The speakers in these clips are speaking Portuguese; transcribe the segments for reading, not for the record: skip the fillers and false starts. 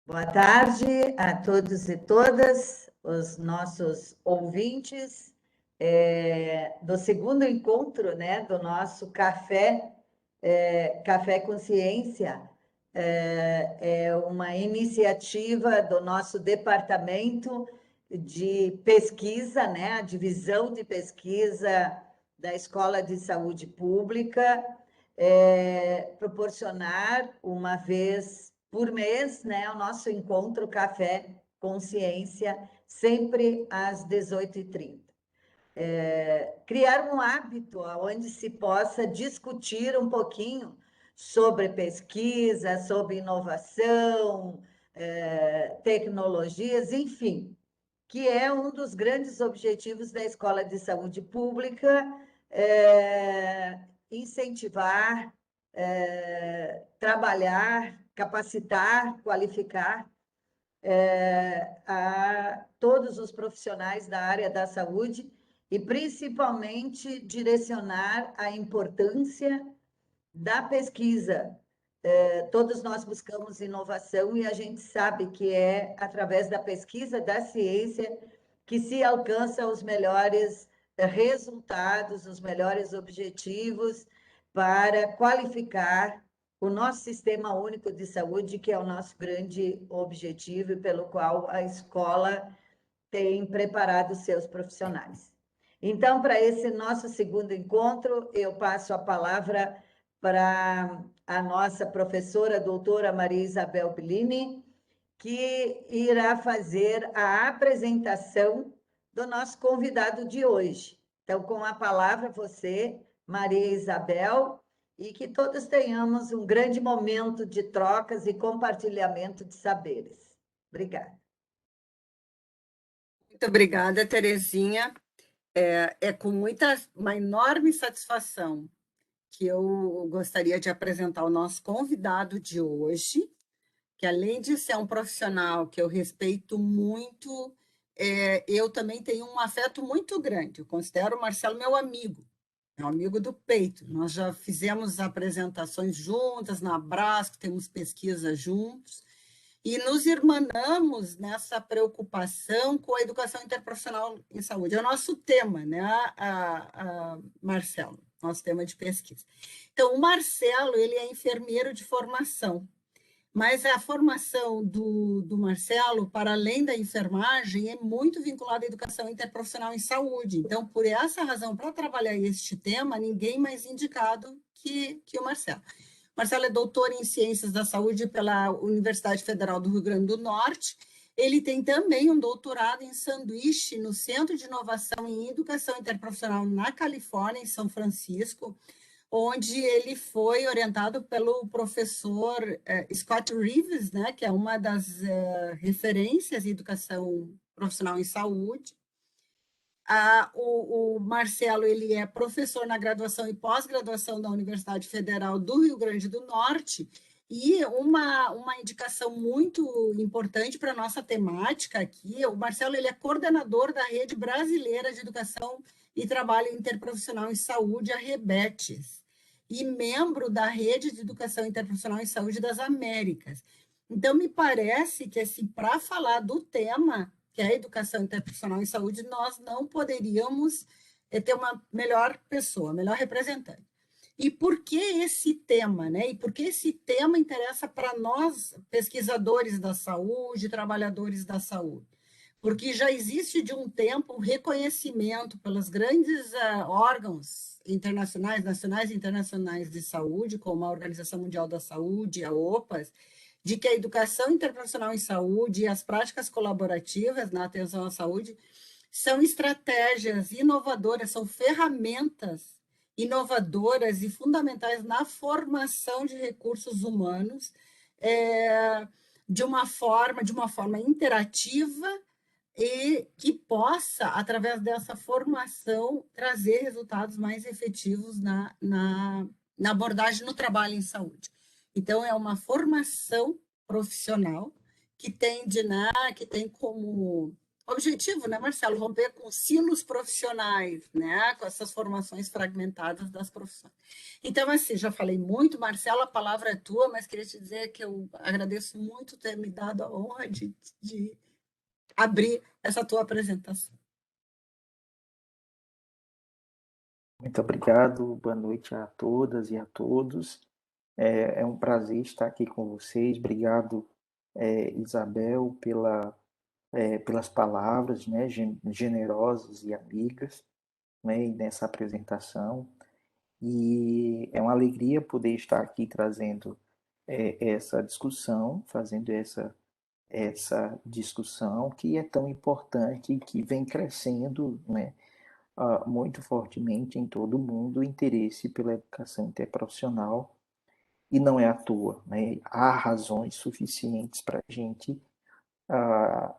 Boa tarde a todos e todas, os nossos ouvintes do segundo encontro, né, do nosso Café Consciência. É uma iniciativa do nosso departamento de pesquisa, né, a divisão de pesquisa da Escola de Saúde Pública, proporcionar uma vez por mês, né, o nosso encontro Café Consciência, sempre às 18h30. Criar um hábito onde se possa discutir um pouquinho sobre pesquisa, sobre inovação, tecnologias, enfim, que é um dos grandes objetivos da Escola de Saúde Pública, incentivar, trabalhar, capacitar, qualificar a todos os profissionais da área da saúde e, principalmente, direcionar a importância da pesquisa. Todos nós buscamos inovação e a gente sabe que é através da pesquisa, da ciência, que se alcança os melhores resultados, os melhores objetivos para qualificar o nosso Sistema Único de Saúde, que é o nosso grande objetivo e pelo qual a escola tem preparado seus profissionais. Então, para esse nosso segundo encontro, eu passo a palavra para a nossa professora, doutora Maria Isabel Bellini, que irá fazer a apresentação do nosso convidado de hoje. Então, com a palavra, você, Maria Isabel, e que todos tenhamos um grande momento de trocas e compartilhamento de saberes. Obrigada. Muito obrigada, Terezinha. É com uma enorme satisfação que eu gostaria de apresentar o nosso convidado de hoje, que além de ser um profissional que eu respeito muito, eu também tenho um afeto muito grande. Eu considero o Marcelo meu amigo do peito. Nós já fizemos apresentações juntas na Abrasco, temos pesquisa juntos, e nos irmanamos nessa preocupação com a educação interprofissional em saúde. É o nosso tema, né, Marcelo, nosso tema de pesquisa. Então, o Marcelo, ele é enfermeiro de formação, mas a formação do Marcelo, para além da enfermagem, é muito vinculada à educação interprofissional em saúde. Então, por essa razão, para trabalhar este tema, ninguém mais indicado que o Marcelo. Marcelo é doutor em Ciências da Saúde pela Universidade Federal do Rio Grande do Norte. Ele tem também um doutorado em sanduíche no Centro de Inovação em Educação Interprofissional na Califórnia, em São Francisco, onde ele foi orientado pelo professor Scott Reeves, né, que é uma das referências em educação profissional em saúde. O Marcelo, ele é professor na graduação e pós-graduação da Universidade Federal do Rio Grande do Norte, e uma indicação muito importante para a nossa temática aqui, o Marcelo, ele é coordenador da Rede Brasileira de Educação e Trabalho Interprofissional em Saúde, a REBETES, e membro da Rede de Educação Interprofissional em Saúde das Américas. Então, me parece que, assim, para falar do tema, que é a educação interprofissional em saúde, nós não poderíamos ter uma melhor pessoa, melhor representante. E por que esse tema, né? E por que esse tema interessa para nós, pesquisadores da saúde, trabalhadores da saúde? Porque já existe de um tempo um reconhecimento pelos grandes órgãos internacionais, nacionais e internacionais de saúde, como a Organização Mundial da Saúde, a OPAS, de que a educação interprofissional em saúde e as práticas colaborativas na atenção à saúde são estratégias inovadoras, são ferramentas inovadoras e fundamentais na formação de recursos humanos de uma forma interativa e que possa, através dessa formação, trazer resultados mais efetivos na abordagem no trabalho em saúde. Então, é uma formação profissional que tem como objetivo, né, Marcelo? Romper com silos profissionais, né? Com essas formações fragmentadas das profissões. Então, assim, já falei muito, Marcelo, a palavra é tua, mas queria te dizer que eu agradeço muito ter me dado a honra de abrir essa tua apresentação. Muito obrigado, boa noite a todas e a todos. É um prazer estar aqui com vocês. Obrigado, Isabel, pelas palavras, né, generosas e amigas, né, nessa apresentação. E é uma alegria poder estar aqui trazendo essa discussão, fazendo essa discussão que é tão importante e que vem crescendo, né, muito fortemente em todo o mundo o interesse pela educação interprofissional, e não é à toa, né? Há razões suficientes para a gente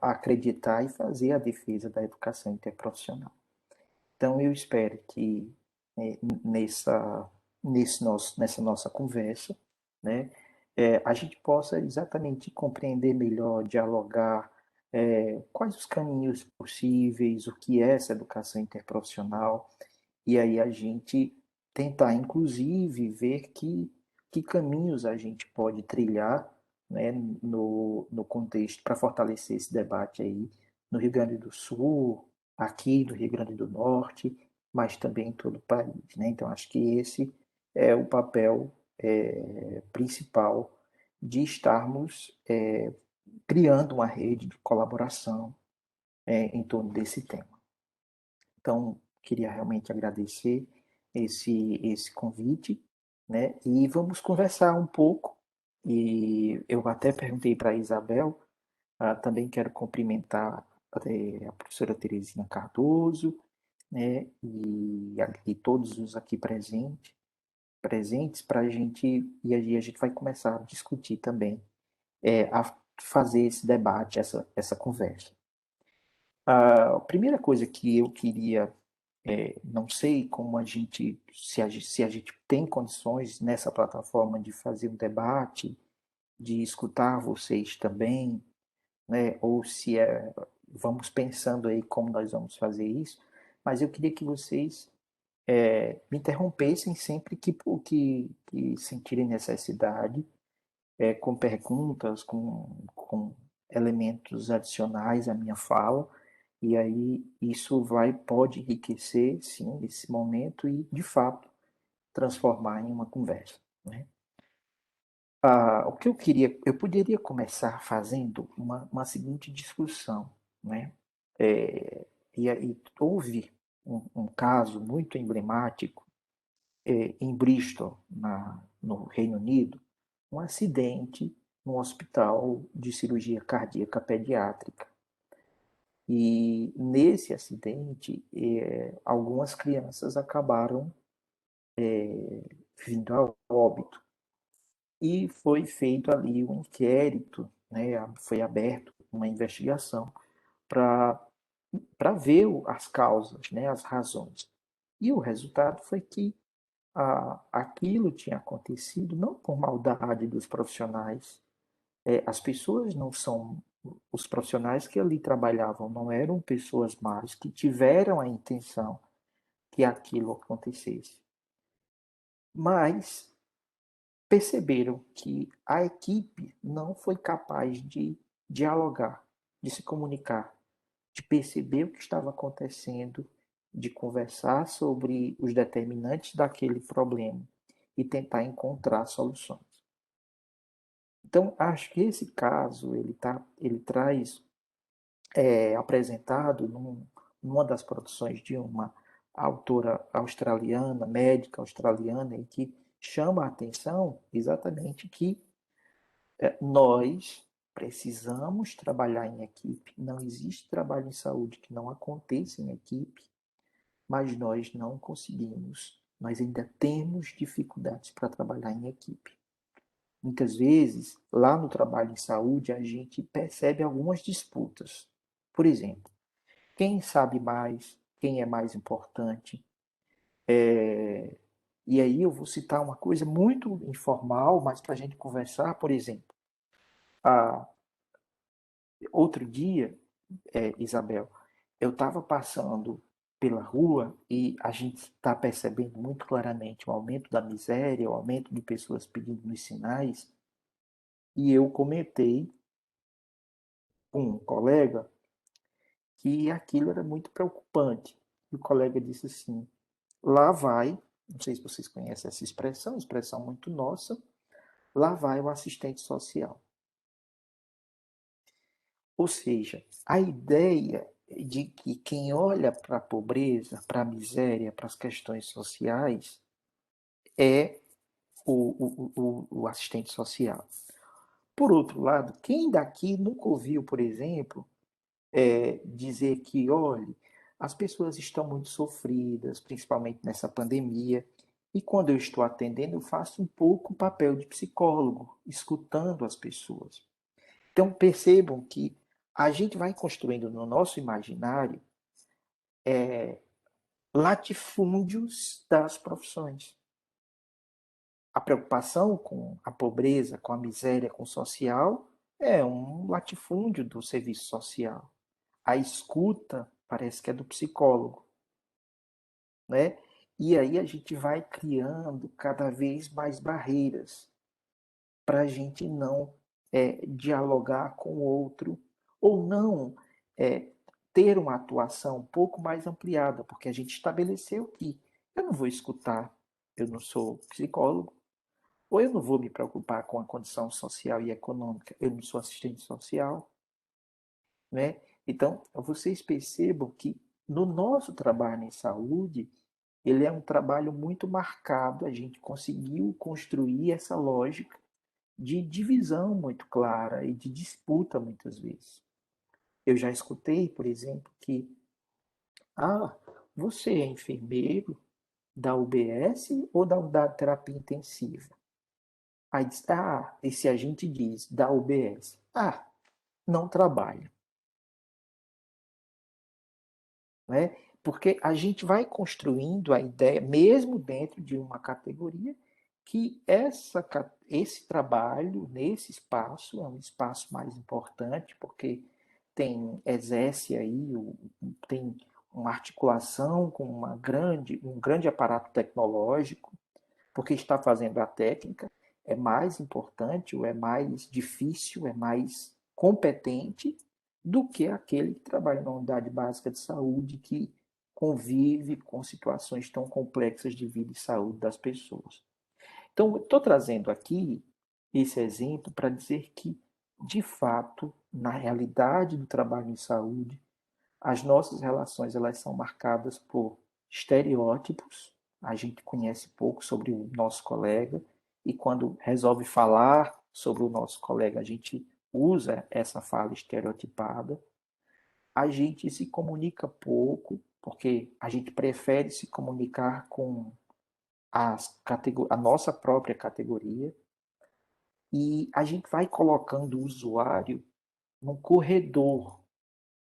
acreditar e fazer a defesa da educação interprofissional. Então, eu espero que nessa, nessa nossa conversa, né, a gente possa exatamente compreender melhor, dialogar, quais os caminhos possíveis, o que é essa educação interprofissional, e aí a gente tentar, inclusive, ver que caminhos a gente pode trilhar, né, no contexto para fortalecer esse debate aí no Rio Grande do Sul, aqui no Rio Grande do Norte, mas também em todo o país, né? Então, acho que esse é o papel principal de estarmos criando uma rede de colaboração em torno desse tema. Então, queria realmente agradecer esse convite, né? E vamos conversar um pouco. E eu até perguntei para a Isabel, também quero cumprimentar a professora Teresina Cardoso, né? E todos os aqui presentes para a gente, e aí a gente vai começar a discutir também, a fazer esse debate, essa conversa. A primeira coisa que eu queria, não sei como se a gente tem condições nessa plataforma de fazer um debate, de escutar vocês também, né? Ou se vamos pensando aí como nós vamos fazer isso, mas eu queria que vocês me interrompessem sempre que sentirem necessidade, com perguntas, com elementos adicionais à minha fala, e aí isso pode enriquecer, sim, esse momento e, de fato, transformar em uma conversa, né? O que eu poderia começar fazendo uma seguinte discussão, né? E aí houve um caso muito emblemático em Bristol, no Reino Unido, um acidente no hospital de cirurgia cardíaca pediátrica. E nesse acidente, algumas crianças acabaram vindo a óbito. E foi feito ali um inquérito, né? Foi aberto uma investigação para ver as causas, né? As razões. E o resultado foi que aquilo tinha acontecido não por maldade dos profissionais. As pessoas não são, os profissionais que ali trabalhavam não eram pessoas más, que tiveram a intenção que aquilo acontecesse. Mas perceberam que a equipe não foi capaz de dialogar, de se comunicar, de perceber o que estava acontecendo, de conversar sobre os determinantes daquele problema e tentar encontrar soluções. Então, acho que esse caso ele traz apresentado numa das produções de uma autora australiana, médica australiana, e que chama a atenção exatamente que nós precisamos trabalhar em equipe. Não existe trabalho em saúde que não aconteça em equipe, mas nós não conseguimos, nós ainda temos dificuldades para trabalhar em equipe. Muitas vezes, lá no trabalho em saúde, a gente percebe algumas disputas. Por exemplo, quem sabe mais, quem é mais importante. E aí eu vou citar uma coisa muito informal, mas para a gente conversar, por exemplo. Outro dia, Isabel, eu estava passando pela rua e a gente está percebendo muito claramente o aumento da miséria, o aumento de pessoas pedindo nos sinais, e eu comentei com um colega que aquilo era muito preocupante. E o colega disse assim: lá vai, não sei se vocês conhecem essa expressão muito nossa, lá vai o assistente social. Ou seja, a ideia de que quem olha para a pobreza, para a miséria, para as questões sociais, é o assistente social. Por outro lado, quem daqui nunca ouviu, por exemplo, dizer que, olhe, as pessoas estão muito sofridas, principalmente nessa pandemia, e quando eu estou atendendo, eu faço um pouco o papel de psicólogo, escutando as pessoas. Então, percebam que a gente vai construindo no nosso imaginário latifúndios das profissões. A preocupação com a pobreza, com a miséria, com o social, é um latifúndio do serviço social. A escuta parece que é do psicólogo, né? E aí a gente vai criando cada vez mais barreiras para a gente não dialogar com o outro ou não é, ter uma atuação um pouco mais ampliada, porque a gente estabeleceu que eu não vou escutar, eu não sou psicólogo, ou eu não vou me preocupar com a condição social e econômica, eu não sou assistente social, né? Então, vocês percebam que no nosso trabalho em saúde, ele é um trabalho muito marcado, a gente conseguiu construir essa lógica de divisão muito clara e de disputa muitas vezes. Eu já escutei, por exemplo, que você é enfermeiro da UBS ou da unidade de terapia intensiva? Aí diz, e se a gente diz da UBS? Não trabalha. Né? Porque a gente vai construindo a ideia, mesmo dentro de uma categoria, que esse trabalho nesse espaço é um espaço mais importante, porque exerce aí, tem uma articulação com um grande aparato tecnológico, porque está fazendo a técnica, é mais importante, ou é mais difícil, é mais competente do que aquele que trabalha na unidade básica de saúde, que convive com situações tão complexas de vida e saúde das pessoas. Então, estou trazendo aqui esse exemplo para dizer que, de fato, na realidade do trabalho em saúde, as nossas relações elas são marcadas por estereótipos. A gente conhece pouco sobre o nosso colega e quando resolve falar sobre o nosso colega, a gente usa essa fala estereotipada. A gente se comunica pouco, porque a gente prefere se comunicar com a nossa própria categoria. E a gente vai colocando o usuário num corredor.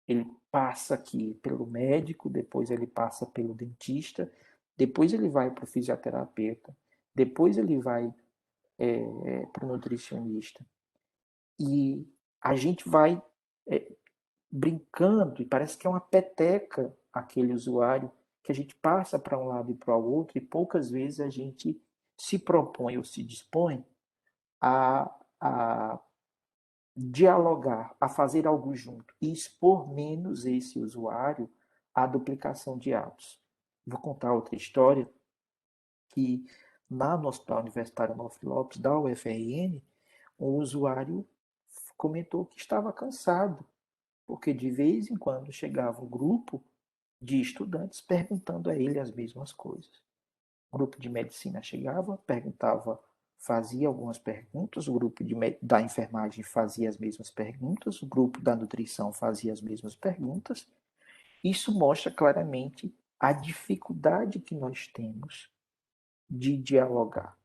Ele passa aqui pelo médico, depois ele passa pelo dentista, depois ele vai para o fisioterapeuta, depois ele vai para o nutricionista. E a gente vai brincando, e parece que é uma peteca aquele usuário, que a gente passa para um lado e para o outro, e poucas vezes a gente se propõe ou se dispõe a dialogar, a fazer algo junto e expor menos esse usuário à duplicação de atos. Vou contar outra história que no Hospital Universitário Nofre Lopes, da UFRN, um usuário comentou que estava cansado, porque de vez em quando chegava um grupo de estudantes perguntando a ele as mesmas coisas. O grupo de medicina chegava, perguntava, fazia algumas perguntas, o grupo da enfermagem fazia as mesmas perguntas, o grupo da nutrição fazia as mesmas perguntas. Isso mostra claramente a dificuldade que nós temos de dialogar.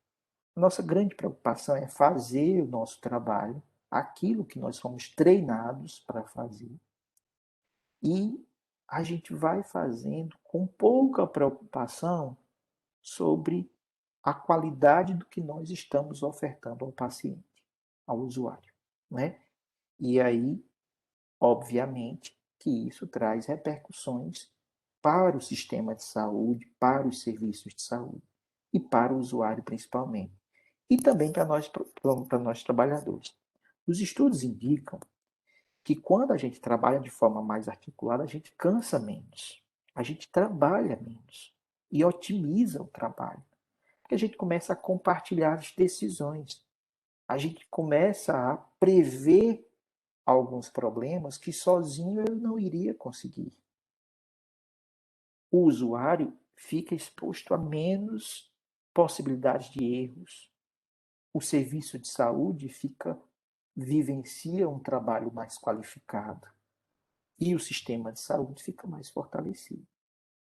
Nossa grande preocupação é fazer o nosso trabalho, aquilo que nós somos treinados para fazer, e a gente vai fazendo com pouca preocupação sobre a qualidade do que nós estamos ofertando ao paciente, ao usuário, né? E aí, obviamente, que isso traz repercussões para o sistema de saúde, para os serviços de saúde e para o usuário principalmente, e também para nós trabalhadores. Os estudos indicam que quando a gente trabalha de forma mais articulada, a gente cansa menos, a gente trabalha menos e otimiza o trabalho, porque a gente começa a compartilhar as decisões, a gente começa a prever alguns problemas que sozinho eu não iria conseguir. O usuário fica exposto a menos possibilidades de erros. O serviço de saúde vivencia um trabalho mais qualificado e o sistema de saúde fica mais fortalecido.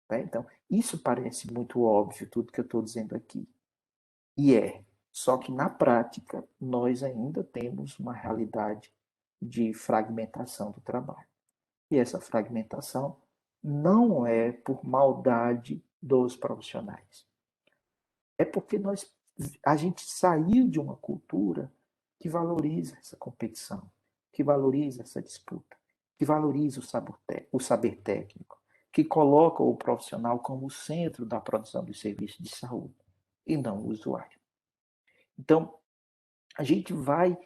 Tá? Então, isso parece muito óbvio, tudo que eu estou dizendo aqui. E é. Só que, na prática, nós ainda temos uma realidade de fragmentação do trabalho. E essa fragmentação não é por maldade dos profissionais. É porque a gente saiu de uma cultura que valoriza essa competição, que valoriza essa disputa, que valoriza o saber técnico, que coloca o profissional como o centro da produção dos serviços de saúde e não o usuário. Então, a gente vai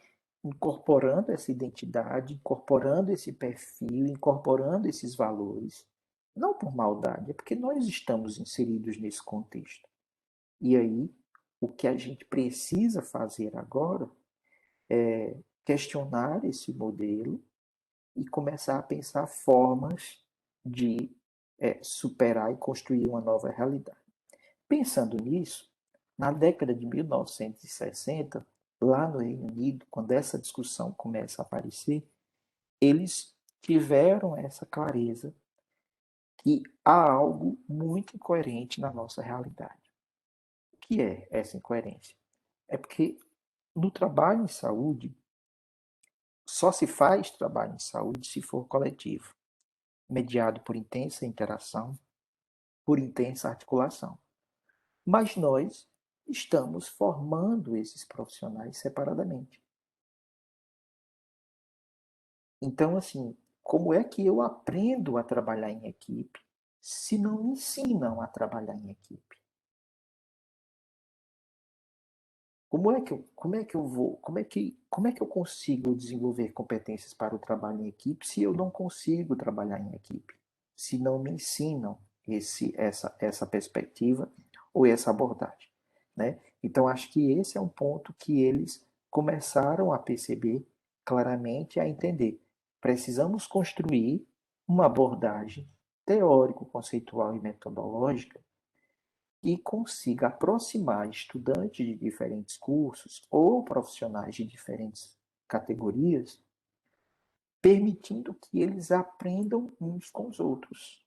incorporando essa identidade, incorporando esse perfil, incorporando esses valores, não por maldade, é porque nós estamos inseridos nesse contexto. E aí, o que a gente precisa fazer agora é questionar esse modelo e começar a pensar formas de superar e construir uma nova realidade. Pensando nisso, na década de 1960, lá no Reino Unido, quando essa discussão começa a aparecer, eles tiveram essa clareza que há algo muito incoerente na nossa realidade. O que é essa incoerência? É porque no trabalho em saúde, só se faz trabalho em saúde se for coletivo, mediado por intensa interação, por intensa articulação. Mas nós estamos formando esses profissionais separadamente. Então, assim, como é que eu aprendo a trabalhar em equipe se não me ensinam a trabalhar em equipe? Como é que eu consigo desenvolver competências para o trabalho em equipe se eu não consigo trabalhar em equipe? Se não me ensinam essa perspectiva ou essa abordagem, né? Então, acho que esse é um ponto que eles começaram a perceber claramente, a entender. Precisamos construir uma abordagem teórico-conceitual e metodológica que consiga aproximar estudantes de diferentes cursos ou profissionais de diferentes categorias, permitindo que eles aprendam uns com os outros,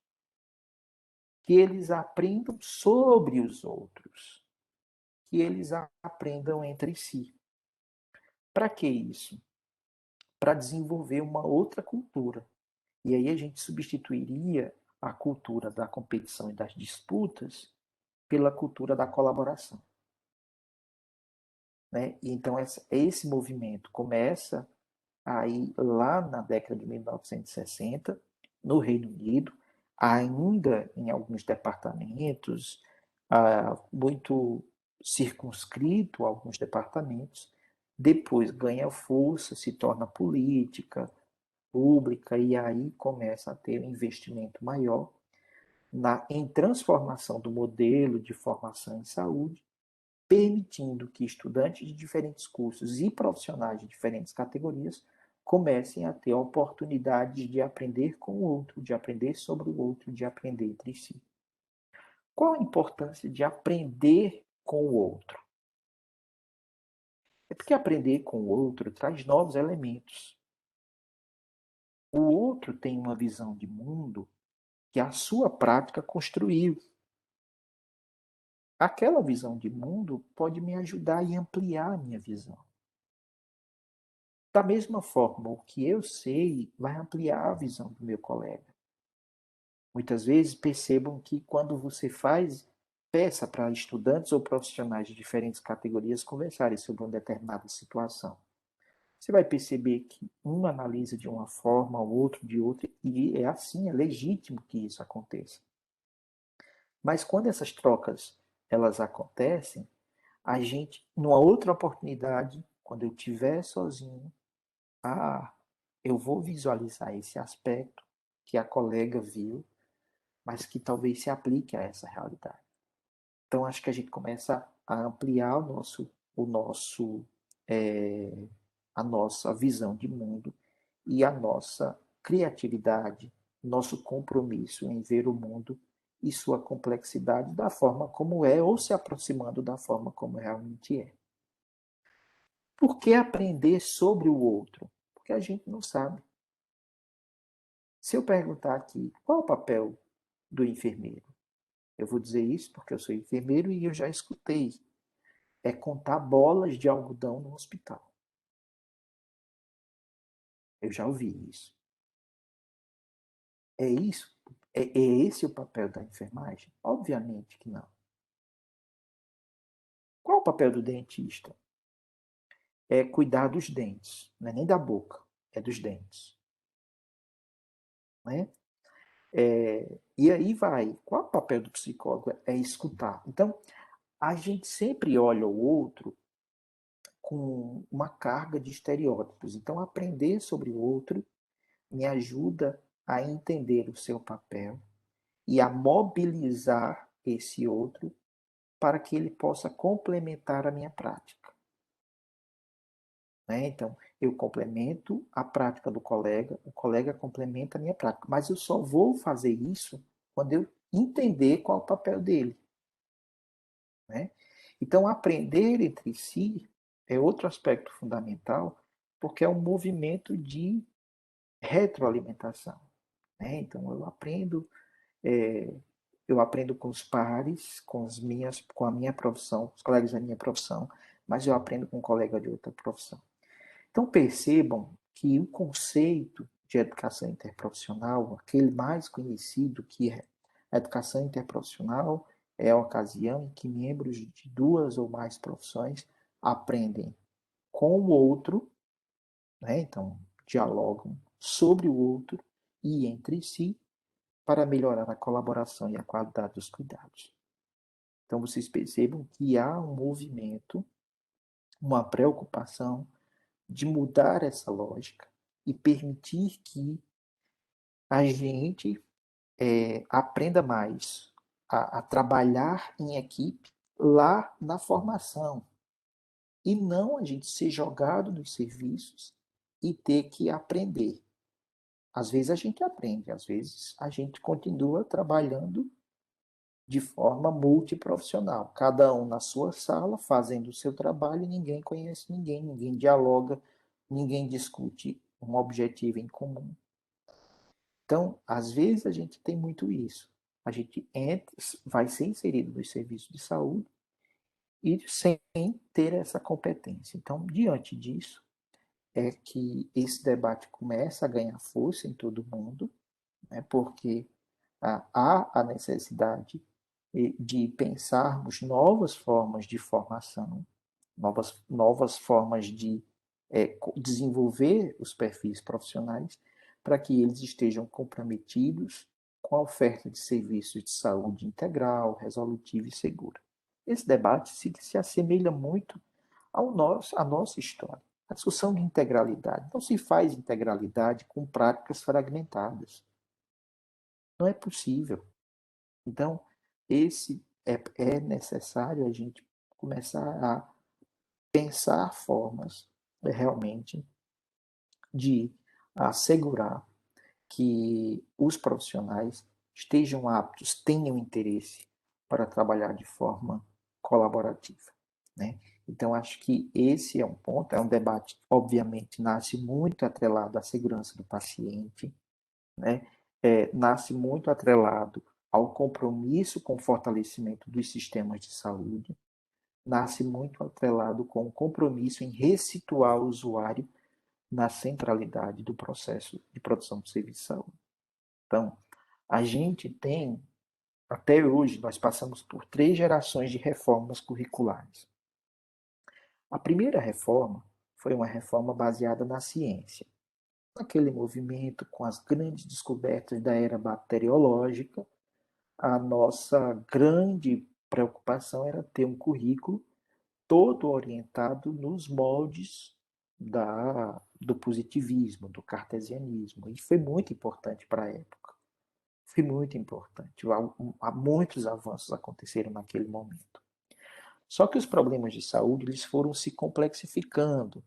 que eles aprendam sobre os outros, que eles aprendam entre si. Para que isso? Para desenvolver uma outra cultura. E aí a gente substituiria a cultura da competição e das disputas pela cultura da colaboração. Né? E então esse movimento começa aí lá na década de 1960, no Reino Unido, ainda em alguns departamentos, muito circunscrito a alguns departamentos, depois ganha força, se torna política, pública, e aí começa a ter um investimento maior em transformação do modelo de formação em saúde, permitindo que estudantes de diferentes cursos e profissionais de diferentes categorias comecem a ter oportunidades de aprender com o outro, de aprender sobre o outro, de aprender entre si. Qual a importância de aprender com o outro? É porque aprender com o outro traz novos elementos. O outro tem uma visão de mundo que a sua prática construiu. Aquela visão de mundo pode me ajudar e ampliar a minha visão. Da mesma forma, o que eu sei vai ampliar a visão do meu colega. Muitas vezes percebam que quando você peça para estudantes ou profissionais de diferentes categorias conversarem sobre uma determinada situação. você vai perceber que um analisa de uma forma, o outro de outra, e é assim, é legítimo que isso aconteça. Mas quando essas trocas elas acontecem, a gente, numa outra oportunidade, quando eu estiver sozinho, eu vou visualizar esse aspecto que a colega viu, mas que talvez se aplique a essa realidade. Então, acho que a gente começa a ampliar a nossa visão de mundo e a nossa criatividade, nosso compromisso em ver o mundo e sua complexidade da forma como é, ou se aproximando da forma como realmente é. Por que aprender sobre o outro? Porque a gente não sabe. Se eu perguntar aqui, qual é o papel do enfermeiro? Eu vou dizer isso porque eu sou enfermeiro e eu já escutei. É contar bolas de algodão no hospital. Eu já ouvi isso. É isso? É esse o papel da enfermagem? Obviamente que não. Qual é o papel do dentista? É cuidar dos dentes. Não é nem da boca, é dos dentes. Né? E aí vai. Qual é o papel do psicólogo? É escutar. Então, a gente sempre olha o outro com uma carga de estereótipos. Então, aprender sobre o outro me ajuda a entender o seu papel e a mobilizar esse outro para que ele possa complementar a minha prática. Né? Então, eu complemento a prática do colega, o colega complementa a minha prática, mas eu só vou fazer isso quando eu entender qual é o papel dele. Né? Então, aprender entre si é outro aspecto fundamental, porque é um movimento de retroalimentação. Né? Então, eu aprendo com os pares, com a minha profissão, os colegas da minha profissão, mas eu aprendo com um colega de outra profissão. Então, percebam que o conceito de educação interprofissional, aquele mais conhecido que é a educação interprofissional, é a ocasião em que membros de duas ou mais profissões aprendem com o outro, né? Então, dialogam sobre o outro e entre si para melhorar a colaboração e a qualidade dos cuidados. Então, vocês percebam que há um movimento, uma preocupação de mudar essa lógica e permitir que a gente aprenda mais a trabalhar em equipe lá na formação e não a gente ser jogado nos serviços e ter que aprender. Às vezes a gente aprende, às vezes a gente continua trabalhando de forma multiprofissional, cada um na sua sala, fazendo o seu trabalho, e ninguém conhece ninguém, ninguém dialoga, ninguém discute um objetivo em comum. Então, às vezes a gente tem muito isso. A gente entra, vai ser inserido nos serviços de saúde e sem ter essa competência. Então, diante disso, é que esse debate começa a ganhar força em todo mundo, né, porque há a necessidade de pensarmos novas formas de formação, novas formas de desenvolver os perfis profissionais para que eles estejam comprometidos com a oferta de serviços de saúde integral, resolutiva e segura. Esse debate se assemelha muito à nossa história. A discussão de integralidade. Não se faz integralidade com práticas fragmentadas. Não é possível. Então, é necessário a gente começar a pensar formas realmente de assegurar que os profissionais estejam aptos, tenham interesse para trabalhar de forma colaborativa. Né? Então, acho que esse é um ponto, é um debate, obviamente, nasce muito atrelado à segurança do paciente, né? Nasce muito atrelado ao compromisso com o fortalecimento dos sistemas de saúde, nasce muito atrelado com o compromisso em ressituar o usuário na centralidade do processo de produção de serviço de saúde. Então, a gente tem, até hoje, nós passamos por 3 gerações de reformas curriculares. A primeira reforma foi uma reforma baseada na ciência. Naquele movimento, com as grandes descobertas da era bacteriológica, a nossa grande preocupação era ter um currículo todo orientado nos moldes do positivismo, do cartesianismo. E foi muito importante para a época. Foi muito importante. Há muitos avanços aconteceram naquele momento. Só que os problemas de saúde eles foram se complexificando.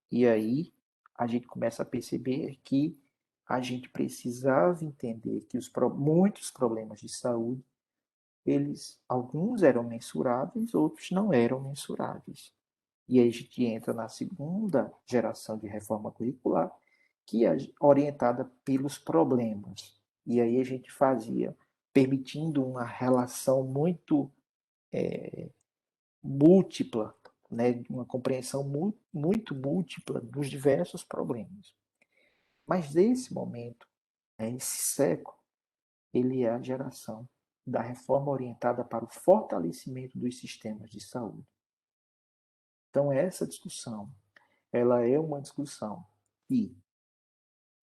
E aí a gente começa a perceber que a gente precisava entender que muitos problemas de saúde, alguns eram mensuráveis, outros não eram mensuráveis. E aí a gente entra na segunda geração de reforma curricular, que é orientada pelos problemas. E aí a gente fazia, permitindo uma relação muito múltipla, né, uma compreensão muito múltipla dos diversos problemas. Mas nesse momento, esse século, ele é a geração da reforma orientada para o fortalecimento dos sistemas de saúde. Então essa discussão, ela é uma discussão que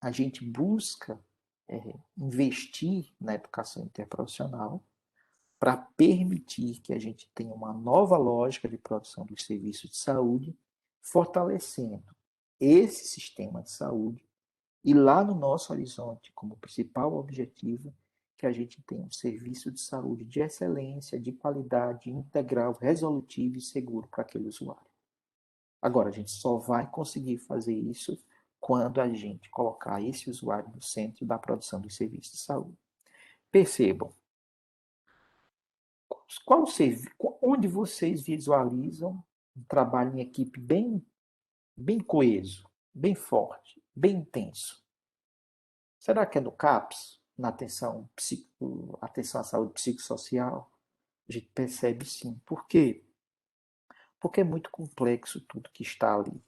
a gente busca investir na educação interprofissional para permitir que a gente tenha uma nova lógica de produção dos serviços de saúde, fortalecendo esse sistema de saúde e lá no nosso horizonte, como principal objetivo, que a gente tenha um serviço de saúde de excelência, de qualidade, integral, resolutivo e seguro para aquele usuário. Agora, a gente só vai conseguir fazer isso quando a gente colocar esse usuário no centro da produção dos serviços de saúde. Percebam, onde vocês visualizam um trabalho em equipe bem coeso, bem forte, bem intenso? Será que é no CAPS, na atenção à saúde psicossocial? A gente percebe sim. Por quê? Porque é muito complexo tudo que está ali.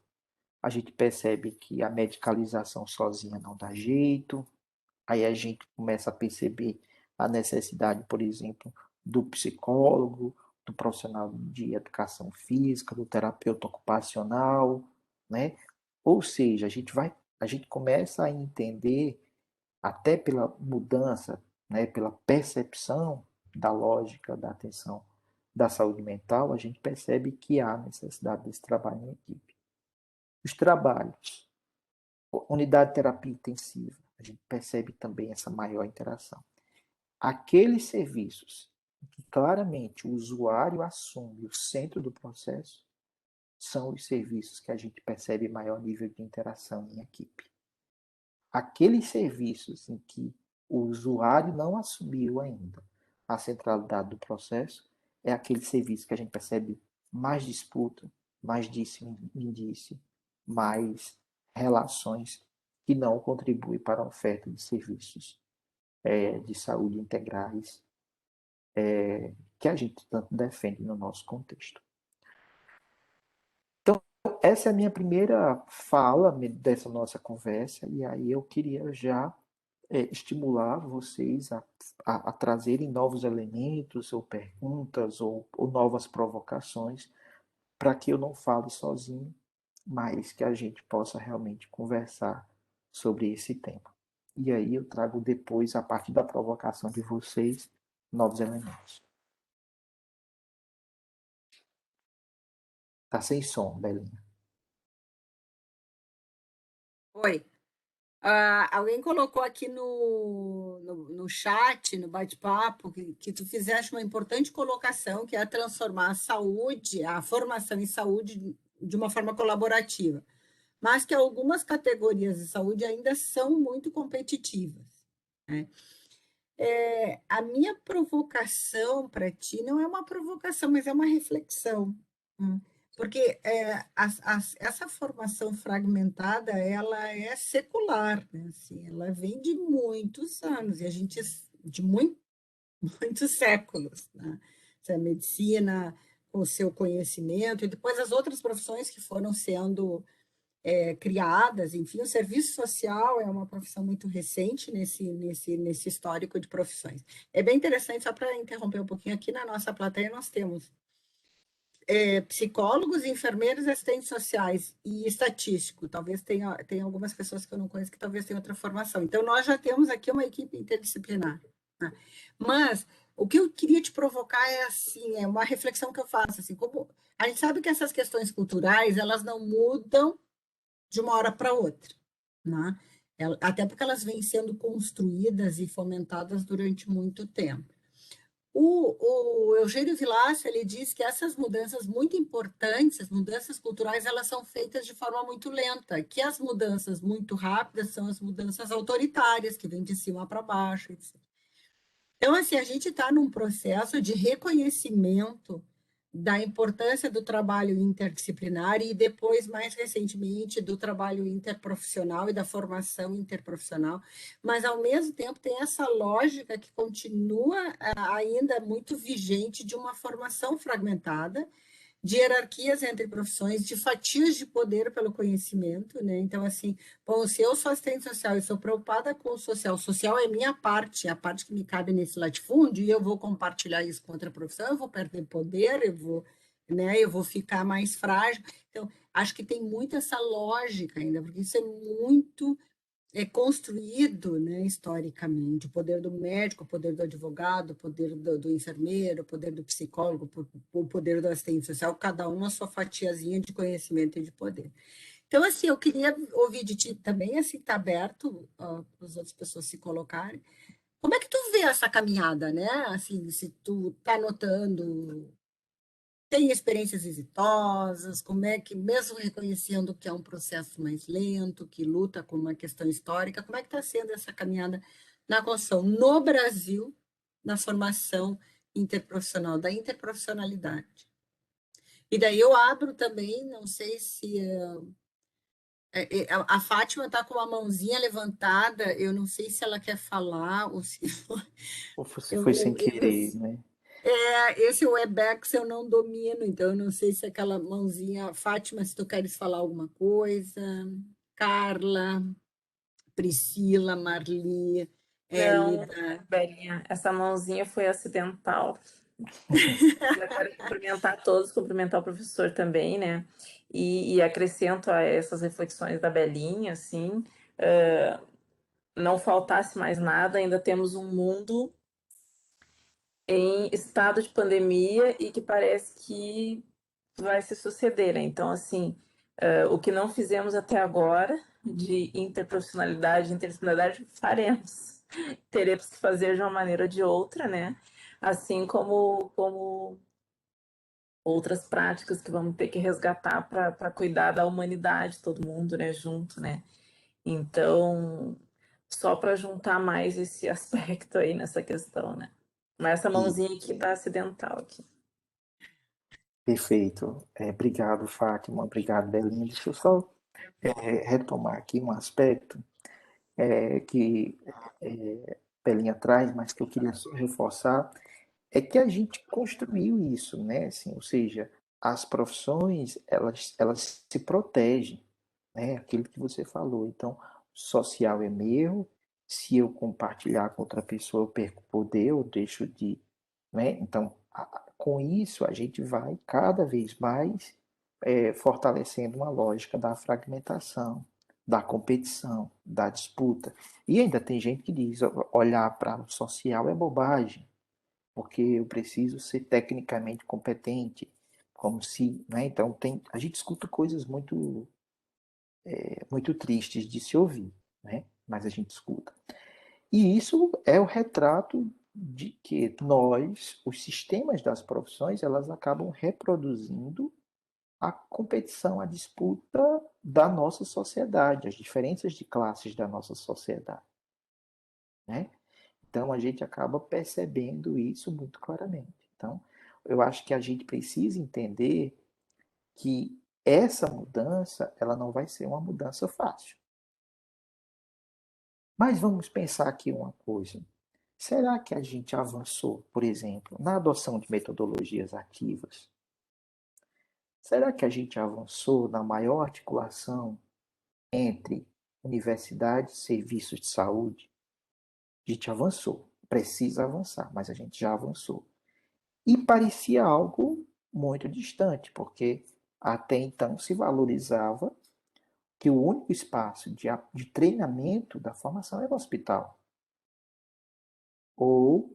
A gente percebe que a medicalização sozinha não dá jeito, aí a gente começa a perceber a necessidade, por exemplo, do psicólogo, do profissional de educação física, do terapeuta ocupacional, né? Ou seja, a gente começa a entender, até pela mudança, né, pela percepção da lógica da atenção da saúde mental, a gente percebe que há necessidade desse trabalho em equipe. Os trabalhos, unidade de terapia intensiva, a gente percebe também essa maior interação. Aqueles serviços que claramente o usuário assume o centro do processo são os serviços que a gente percebe maior nível de interação em equipe. Aqueles serviços em que o usuário não assumiu ainda a centralidade do processo é aquele serviço que a gente percebe mais disputa, mais disse-me-disse, mais relações que não contribuem para a oferta de serviços de saúde integrais que a gente tanto defende no nosso contexto. Então, essa é a minha primeira fala dessa nossa conversa, e aí eu queria já estimular vocês a trazerem novos elementos, ou perguntas, ou novas provocações, para que eu não fale sozinho, mas que a gente possa realmente conversar sobre esse tema. E aí eu trago depois, a partir da provocação de vocês, novos elementos. Tá sem som, Belinha. Oi. Alguém colocou aqui no chat, no bate-papo, que tu fizeste uma importante colocação, que é transformar a saúde, a formação em saúde, de uma forma colaborativa, mas que algumas categorias de saúde ainda são muito competitivas, né? A minha provocação para ti não é uma provocação, mas é uma reflexão, porque essa formação fragmentada, ela é secular, né? Assim, ela vem de muitos anos, e a gente, de muitos séculos, né? A medicina, com o seu conhecimento, e depois as outras profissões que foram sendo criadas, enfim, o serviço social é uma profissão muito recente nesse histórico de profissões. É bem interessante, só para interromper um pouquinho, aqui na nossa plateia nós temos psicólogos, enfermeiros, assistentes sociais e estatístico. Talvez tenha algumas pessoas que eu não conheço que talvez tenham outra formação. Então, nós já temos aqui uma equipe interdisciplinar. Né? Mas o que eu queria te provocar é assim, é uma reflexão que eu faço, assim, como a gente sabe que essas questões culturais, elas não mudam de uma hora para outra, né? Até porque elas vêm sendo construídas e fomentadas durante muito tempo. O Eugênio Vilaça, ele diz que essas mudanças muito importantes, as mudanças culturais, elas são feitas de forma muito lenta, que as mudanças muito rápidas são as mudanças autoritárias, que vêm de cima para baixo, etc. Então, assim, a gente está num processo de reconhecimento da importância do trabalho interdisciplinar e depois, mais recentemente, do trabalho interprofissional e da formação interprofissional, mas, ao mesmo tempo, tem essa lógica que continua ainda muito vigente de uma formação fragmentada, de hierarquias entre profissões, de fatias de poder pelo conhecimento, né? Então, assim, bom, se eu sou assistente social e sou preocupada com o social é minha parte, é a parte que me cabe nesse latifúndio, e eu vou compartilhar isso com outra profissão, eu vou perder poder, eu vou ficar mais frágil. Então, acho que tem muito essa lógica ainda, porque isso é muito construído, né, historicamente, o poder do médico, o poder do advogado, o poder do enfermeiro, o poder do psicólogo, o poder do assistente social, cada um na sua fatiazinha de conhecimento e de poder. Então, assim, eu queria ouvir de ti também, assim, está aberto para as outras pessoas se colocarem. Como é que tu vê essa caminhada, né? Assim, se tu está notando, tem experiências exitosas, como é que, mesmo reconhecendo que é um processo mais lento, que luta com uma questão histórica, como é que está sendo essa caminhada na construção no Brasil, na formação interprofissional, da interprofissionalidade? E daí eu abro também, não sei se a Fátima está com a mãozinha levantada, eu não sei se ela quer falar ou se Ou se foi sem querer, né? Esse Webex eu não domino, então eu não sei se aquela mãozinha. Fátima, se tu queres falar alguma coisa. Carla, Priscila, Marli, Não, Hélida. Belinha, essa mãozinha foi acidental. Eu quero cumprimentar todos, cumprimentar o professor também, né? E acrescento a essas reflexões da Belinha, assim, não faltasse mais nada, ainda temos um mundo em estado de pandemia e que parece que vai se suceder, né? Então, assim, o que não fizemos até agora de interprofissionalidade, interdisciplinaridade, faremos. Teremos que fazer de uma maneira ou de outra, né? Assim como outras práticas que vamos ter que resgatar para cuidar da humanidade, todo mundo, né, junto, né? Então, só para juntar mais esse aspecto aí nessa questão, né? Mas essa E, mãozinha aqui tá acidental aqui. perfeito. Obrigado, Fátima. Obrigado, Belinha. Deixa eu só retomar aqui um aspecto que Belinha traz, mas que eu queria reforçar, é que a gente construiu isso, né? Assim, ou seja, as profissões, elas se protegem, né? Aquilo que você falou. Então, social é meu, se eu compartilhar com outra pessoa, eu perco poder, eu deixo de, né? Então, com isso, a gente vai cada vez mais fortalecendo uma lógica da fragmentação, da competição, da disputa. E ainda tem gente que diz, olhar para o social é bobagem, porque eu preciso ser tecnicamente competente, como se, né? Então a gente escuta coisas muito tristes de se ouvir, né? Mas a gente escuta. E isso é o retrato de que nós, os sistemas das profissões, elas acabam reproduzindo a competição, a disputa da nossa sociedade, as diferenças de classes da nossa sociedade, né? Então a gente acaba percebendo isso muito claramente. Então, eu acho que a gente precisa entender que essa mudança, ela não vai ser uma mudança fácil. Mas vamos pensar aqui uma coisa. Será que a gente avançou, por exemplo, na adoção de metodologias ativas? Será que a gente avançou na maior articulação entre universidade e serviços de saúde? A gente avançou, precisa avançar, mas a gente já avançou. E parecia algo muito distante, porque até então se valorizava que o único espaço de treinamento da formação era o hospital. Ou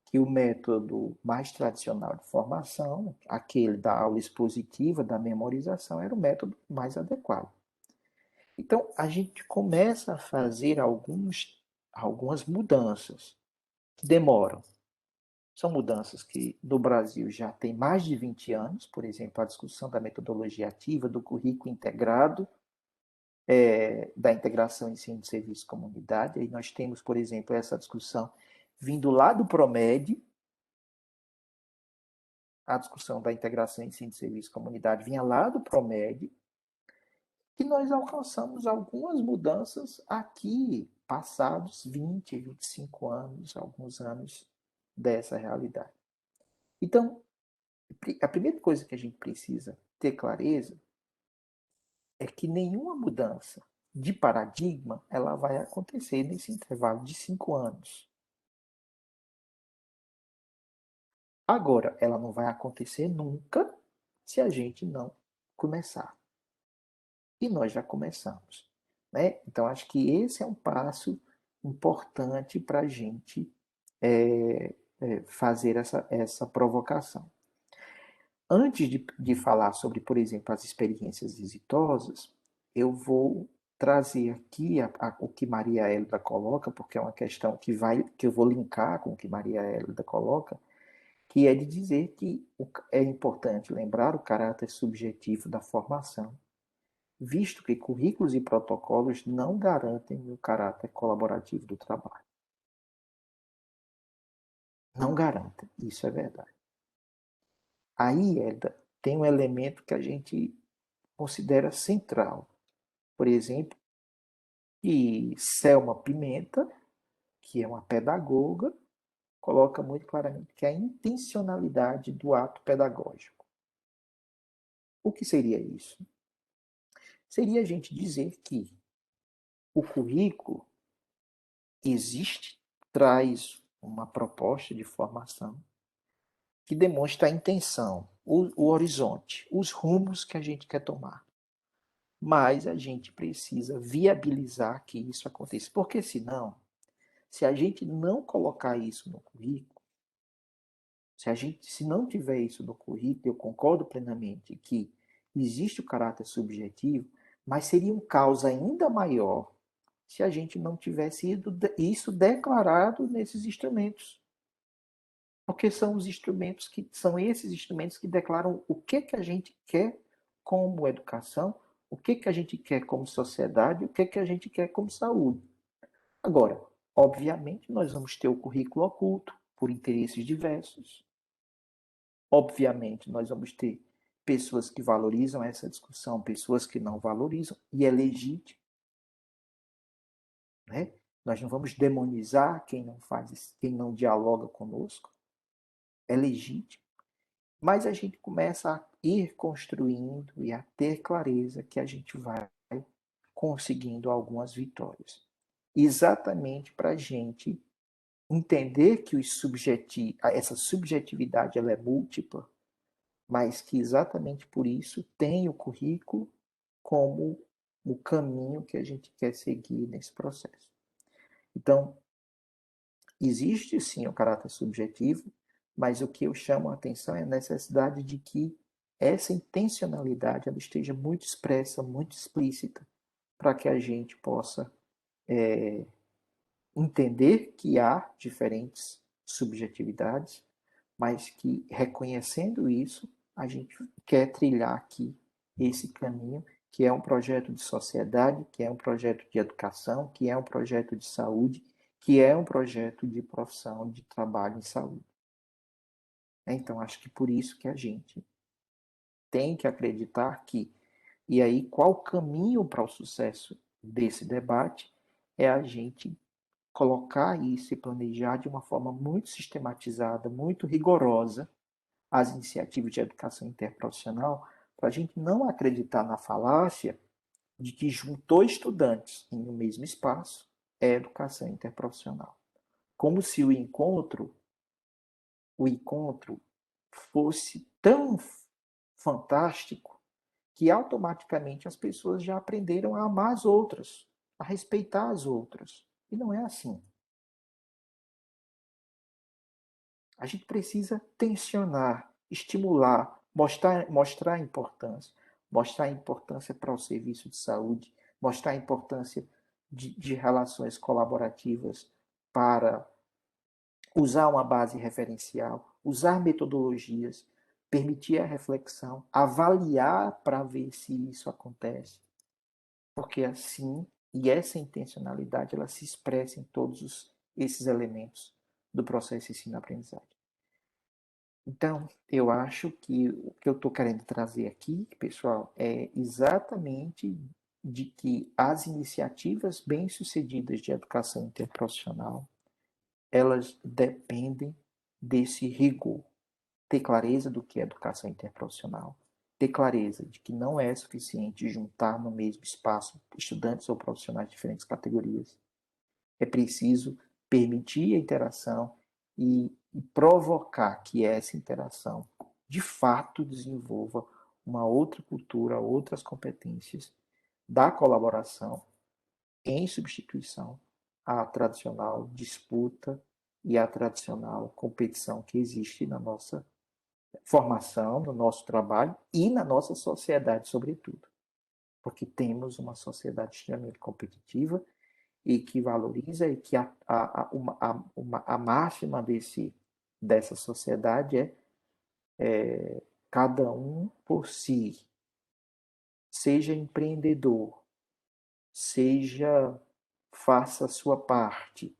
que o método mais tradicional de formação, aquele da aula expositiva, da memorização, era o método mais adequado. Então, a gente começa a fazer algumas mudanças que demoram. São mudanças que no Brasil já tem mais de 20 anos, por exemplo, a discussão da metodologia ativa, do currículo integrado, da integração ensino, serviço, comunidade. Aí nós temos, por exemplo, essa discussão vindo lá do PROMED, a discussão da integração ensino, serviço, comunidade vinha lá do PROMED, que nós alcançamos algumas mudanças aqui, passados 20, 25 anos, alguns anos dessa realidade. Então, a primeira coisa que a gente precisa ter clareza é que nenhuma mudança de paradigma ela vai acontecer nesse intervalo de 5 anos. Agora, ela não vai acontecer nunca se a gente não começar. E nós já começamos. Né? Então, acho que esse é um passo importante para a gente fazer essa provocação. Antes de falar sobre, por exemplo, as experiências exitosas, eu vou trazer aqui o que Maria Hélida coloca, porque é uma questão que eu vou linkar com o que Maria Hélida coloca, que é de dizer que é importante lembrar o caráter subjetivo da formação, visto que currículos e protocolos não garantem o caráter colaborativo do trabalho. Não garantem, isso é verdade. Aí, Hélida, tem um elemento que a gente considera central. Por exemplo, que Selma Pimenta, que é uma pedagoga, coloca muito claramente que é a intencionalidade do ato pedagógico. O que seria isso? Seria a gente dizer que o currículo existe, traz uma proposta de formação que demonstra a intenção, o horizonte, os rumos que a gente quer tomar. Mas a gente precisa viabilizar que isso aconteça, porque senão, se a gente não colocar isso no currículo, se não tiver isso no currículo, eu concordo plenamente que existe o caráter subjetivo, mas seria um caos ainda maior se a gente não tivesse isso declarado nesses instrumentos. Porque são esses instrumentos que declaram o que a gente quer como educação, o que a gente quer como sociedade, o que a gente quer como saúde. Agora, obviamente, nós vamos ter o currículo oculto por interesses diversos. Obviamente, nós vamos ter pessoas que valorizam essa discussão, pessoas que não valorizam, e é legítimo. Né? Nós não vamos demonizar quem não dialoga conosco. É legítimo. Mas a gente começa a ir construindo e a ter clareza que a gente vai conseguindo algumas vitórias. Exatamente para a gente entender que essa subjetividade ela é múltipla, mas que exatamente por isso tem o currículo como o caminho que a gente quer seguir nesse processo. Então, existe sim o caráter subjetivo, mas o que eu chamo a atenção é a necessidade de que essa intencionalidade ela esteja muito expressa, muito explícita, para que a gente possa entender que há diferentes subjetividades, mas que reconhecendo isso, a gente quer trilhar aqui esse caminho, que é um projeto de sociedade, que é um projeto de educação, que é um projeto de saúde, que é um projeto de profissão de trabalho em saúde. Então, acho que por isso que a gente tem que acreditar que, e aí qual o caminho para o sucesso desse debate é a gente colocar isso e planejar de uma forma muito sistematizada, muito rigorosa, as iniciativas de educação interprofissional, para a gente não acreditar na falácia de que juntou estudantes em um mesmo espaço é educação interprofissional. Como se o encontro fosse tão fantástico que automaticamente as pessoas já aprenderam a amar as outras, a respeitar as outras. E não é assim. A gente precisa tensionar, estimular, mostrar a importância para o serviço de saúde, mostrar a importância de relações colaborativas para usar uma base referencial, usar metodologias, permitir a reflexão, avaliar para ver se isso acontece. Porque assim, e essa intencionalidade, ela se expressa em todos esses elementos do processo ensino-aprendizagem. Então, eu acho que o que eu estou querendo trazer aqui, pessoal, é exatamente de que as iniciativas bem-sucedidas de educação interprofissional, elas dependem desse rigor. Ter clareza do que é educação interprofissional, ter clareza de que não é suficiente juntar no mesmo espaço estudantes ou profissionais de diferentes categorias. É preciso permitir a interação e provocar que essa interação, de fato, desenvolva uma outra cultura, outras competências da colaboração em substituição à tradicional disputa e à tradicional competição que existe na nossa formação, no nosso trabalho e na nossa sociedade, sobretudo. Porque temos uma sociedade extremamente competitiva e que valoriza e que a máxima dessa sociedade é cada um por si. Seja empreendedor, faça a sua parte.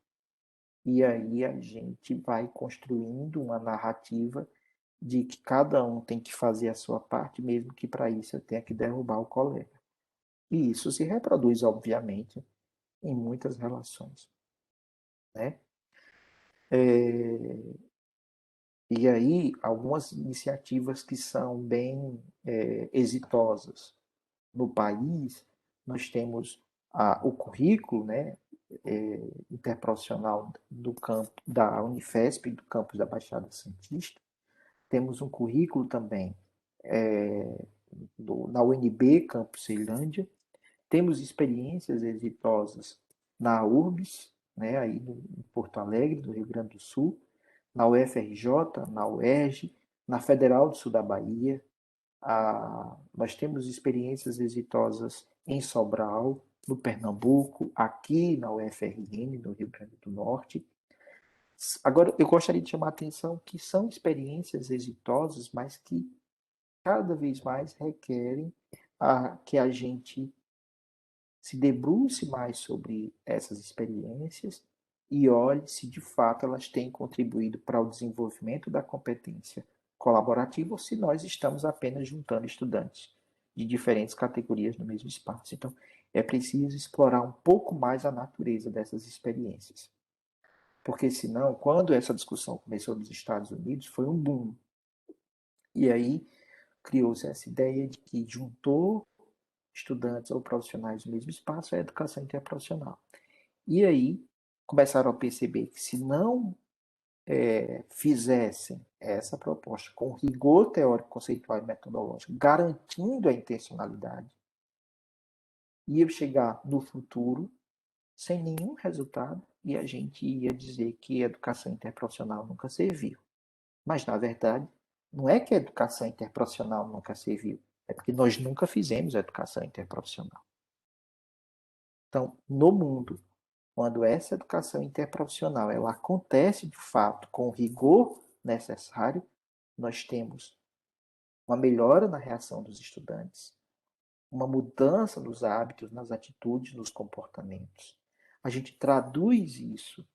E aí a gente vai construindo uma narrativa de que cada um tem que fazer a sua parte, mesmo que para isso eu tenha que derrubar o colega. E isso se reproduz, obviamente, em muitas relações. Né? E aí, algumas iniciativas que são bem exitosas no país, nós temos o currículo, né, interprofissional do campo da Unifesp, do campus da Baixada Santista. Temos um currículo também na UNB, campus Ceilândia. Temos experiências exitosas na URBS, né, aí em Porto Alegre, no Rio Grande do Sul, na UFRJ, na UERJ, na Federal do Sul da Bahia. Nós temos experiências exitosas em Sobral, no Pernambuco, aqui na UFRN, no Rio Grande do Norte. Agora, eu gostaria de chamar a atenção que são experiências exitosas, mas que cada vez mais requerem que a gente se debruce mais sobre essas experiências e olhe se de fato elas têm contribuído para o desenvolvimento da competência colaborativa ou se nós estamos apenas juntando estudantes de diferentes categorias no mesmo espaço. Então, é preciso explorar um pouco mais a natureza dessas experiências. Porque senão, quando essa discussão começou nos Estados Unidos, foi um boom. E aí criou-se essa ideia de que juntou estudantes ou profissionais no mesmo espaço é a educação interprofissional. E aí começaram a perceber que se não fizessem essa proposta com rigor teórico, conceitual e metodológico, garantindo a intencionalidade, ia chegar no futuro sem nenhum resultado e a gente ia dizer que a educação interprofissional nunca serviu. Mas, na verdade, não é que a educação interprofissional nunca serviu, é porque nós nunca fizemos a educação interprofissional. Então, no mundo, quando essa educação interprofissional ela acontece de fato com o rigor necessário, nós temos uma melhora na reação dos estudantes, uma mudança nos hábitos, nas atitudes, nos comportamentos. A gente traduz isso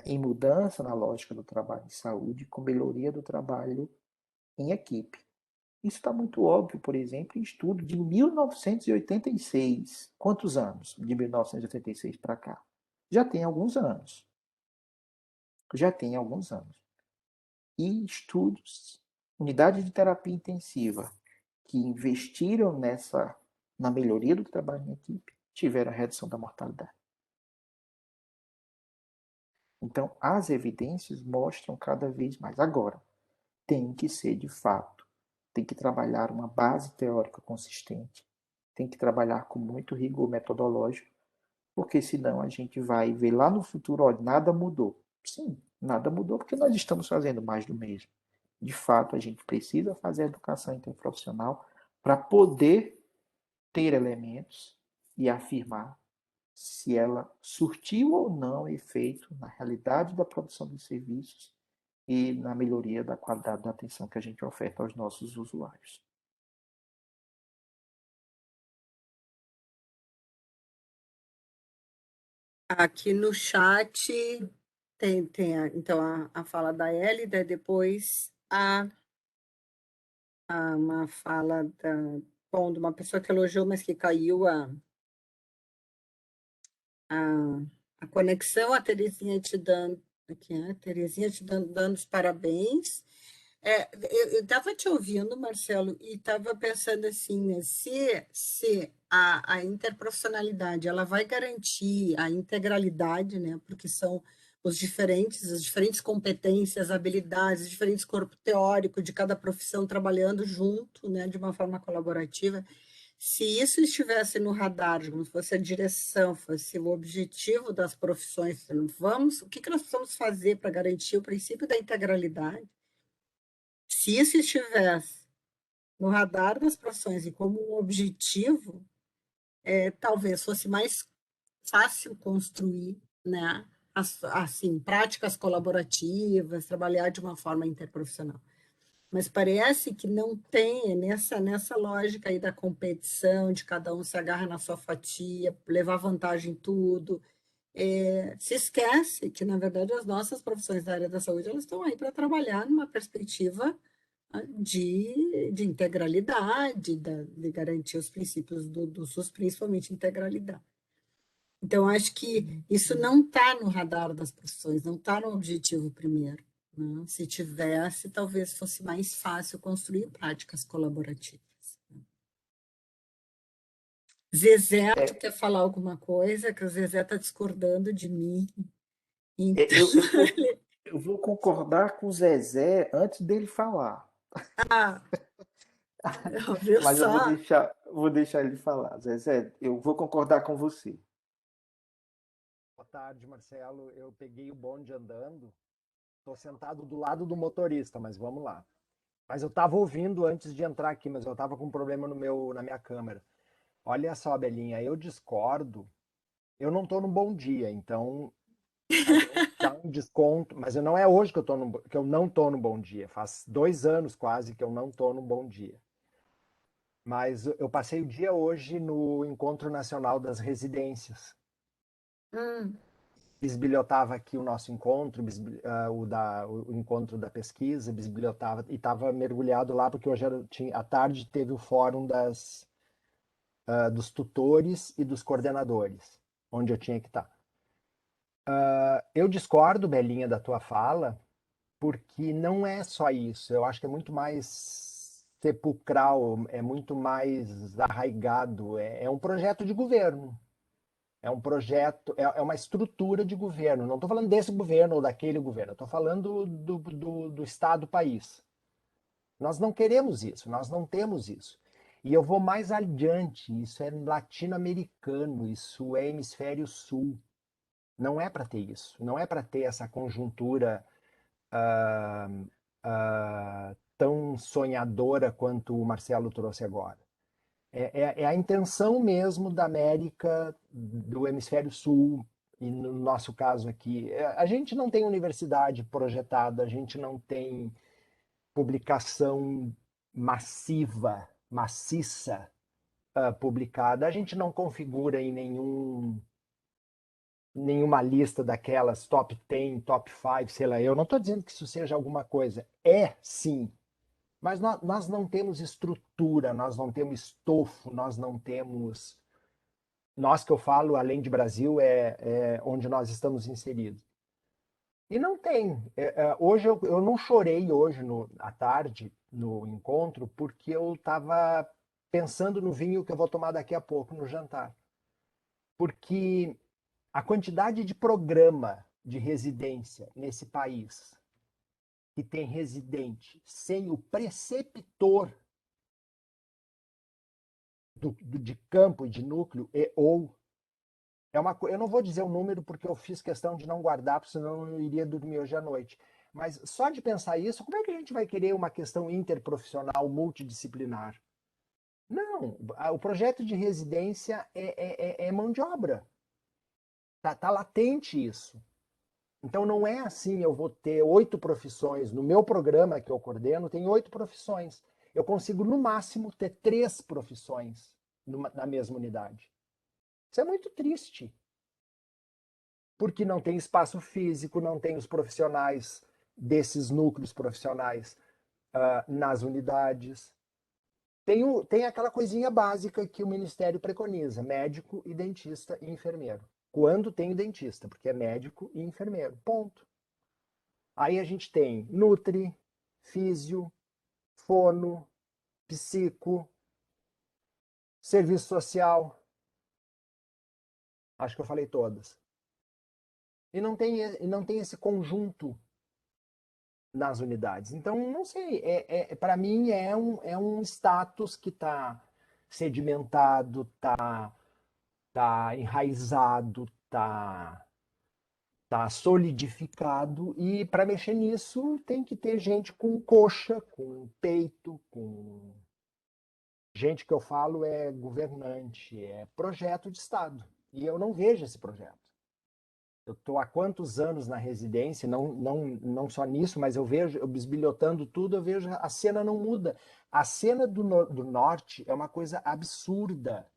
em mudança na lógica do trabalho de saúde com melhoria do trabalho em equipe. Isso está muito óbvio, por exemplo, em estudo de 1986. Quantos anos de 1986 para cá? Já tem alguns anos. E estudos, unidades de terapia intensiva, que investiram na melhoria do trabalho em equipe, tiveram a redução da mortalidade. Então, as evidências mostram cada vez mais. Agora, tem que ser de fato, tem que trabalhar uma base teórica consistente, tem que trabalhar com muito rigor metodológico, porque senão a gente vai ver lá no futuro, olha, nada mudou. Sim, nada mudou porque nós estamos fazendo mais do mesmo. De fato, a gente precisa fazer a educação interprofissional para poder ter elementos e afirmar se ela surtiu ou não efeito na realidade da produção de serviços e na melhoria da qualidade da atenção que a gente oferta aos nossos usuários. Aqui no chat tem então a fala da Hélida, depois uma fala de uma pessoa que elogiou, mas que caiu a conexão, a Terezinha te dando, aqui, Terezinha te dando os parabéns. Eu estava te ouvindo, Marcelo, e estava pensando assim, né, se a interprofissionalidade ela vai garantir a integralidade, né, porque são as diferentes competências, habilidades, os diferentes corpos teóricos de cada profissão trabalhando junto, né, de uma forma colaborativa. Se isso estivesse no radar, digamos, fosse a direção, fosse o objetivo das profissões, o que nós precisamos fazer para garantir o princípio da integralidade? Se isso estivesse no radar das profissões e como um objetivo, talvez fosse mais fácil construir, né, assim, práticas colaborativas, trabalhar de uma forma interprofissional. Mas parece que não tem nessa lógica aí da competição, de cada um se agarra na sua fatia, levar vantagem em tudo. Se esquece que, na verdade, as nossas profissões da área da saúde elas estão aí para trabalhar numa perspectiva de integralidade, de garantir os princípios do SUS, principalmente integralidade. Então, acho que isso não está no radar das profissões, não está no objetivo primeiro. Né? Se tivesse, talvez fosse mais fácil construir práticas colaborativas. Zezé, tu quer falar alguma coisa? Que o Zezé está discordando de mim. Então... Eu vou concordar com o Zezé antes dele falar. Mas eu vou deixar ele falar. Zezé, eu vou concordar com você. Boa tarde, Marcelo. Eu peguei o bonde andando. Estou sentado do lado do motorista, mas vamos lá. Mas eu estava ouvindo antes de entrar aqui, mas eu estava com um problema na minha câmera. Olha só, Belinha, eu discordo. Eu não estou num bom dia, então dá um desconto. Mas não é hoje que eu não estou no bom dia. Faz 2 anos quase que eu não estou no bom dia. Mas eu passei o dia hoje no Encontro Nacional das Residências. Bisbilhotava aqui o nosso encontro, o encontro da pesquisa, bisbilhotava e estava mergulhado lá, porque hoje à tarde teve o fórum dos tutores e dos coordenadores, onde eu tinha que estar. Eu discordo, Belinha, da tua fala, porque não é só isso. Eu acho que é muito mais sepulcral, é muito mais arraigado. É um projeto de governo. É um projeto, é uma estrutura de governo. Não estou falando desse governo ou daquele governo. Estou falando do Estado-país. Nós não queremos isso, nós não temos isso. E eu vou mais adiante. Isso é latino-americano, isso é hemisfério sul. Não é para ter isso. Não é para ter essa conjuntura tão sonhadora quanto o Marcelo trouxe agora. É a intenção mesmo da América, do hemisfério sul, e no nosso caso aqui. A gente não tem universidade projetada, a gente não tem publicação maciça publicada, a gente não configura em nenhuma lista daquelas top 10, top 5, sei lá. Eu não estou dizendo que isso seja alguma coisa. É, sim. Mas nós não temos estrutura, nós não temos estofo, nós não temos... Nós que eu falo, além de Brasil, é onde nós estamos inseridos. E não tem. Hoje eu não chorei hoje à tarde, no encontro, porque eu estava pensando no vinho que eu vou tomar daqui a pouco, no jantar. Porque a quantidade de programa de residência nesse país que tem residente sem o preceptor de campo e de núcleo eu não vou dizer o número porque eu fiz questão de não guardar, porque senão eu iria dormir hoje à noite. Mas só de pensar isso, como é que a gente vai querer uma questão interprofissional multidisciplinar? Não, o projeto de residência é mão de obra. Tá latente isso. Então não é assim, eu vou ter 8 profissões. No meu programa que eu coordeno, tem 8 profissões. Eu consigo, no máximo, ter 3 profissões na mesma unidade. Isso é muito triste. Porque não tem espaço físico, não tem os profissionais desses núcleos profissionais nas unidades. Tem aquela coisinha básica que o Ministério preconiza: médico e dentista e enfermeiro. Quando tem o dentista, porque é médico e enfermeiro. Ponto. Aí a gente tem nutri, físio, fono, psico, serviço social. Acho que eu falei todas. E não tem esse conjunto nas unidades. Então, não sei, para mim é um status que está sedimentado, tá enraizado, tá solidificado, e para mexer nisso tem que ter gente com coxa, com peito, com gente que eu falo é governante, é projeto de Estado. E eu não vejo esse projeto. Eu estou há quantos anos na residência, não só nisso, mas eu vejo, eu bisbilhotando tudo, eu vejo a cena não muda. A cena do norte é uma coisa absurda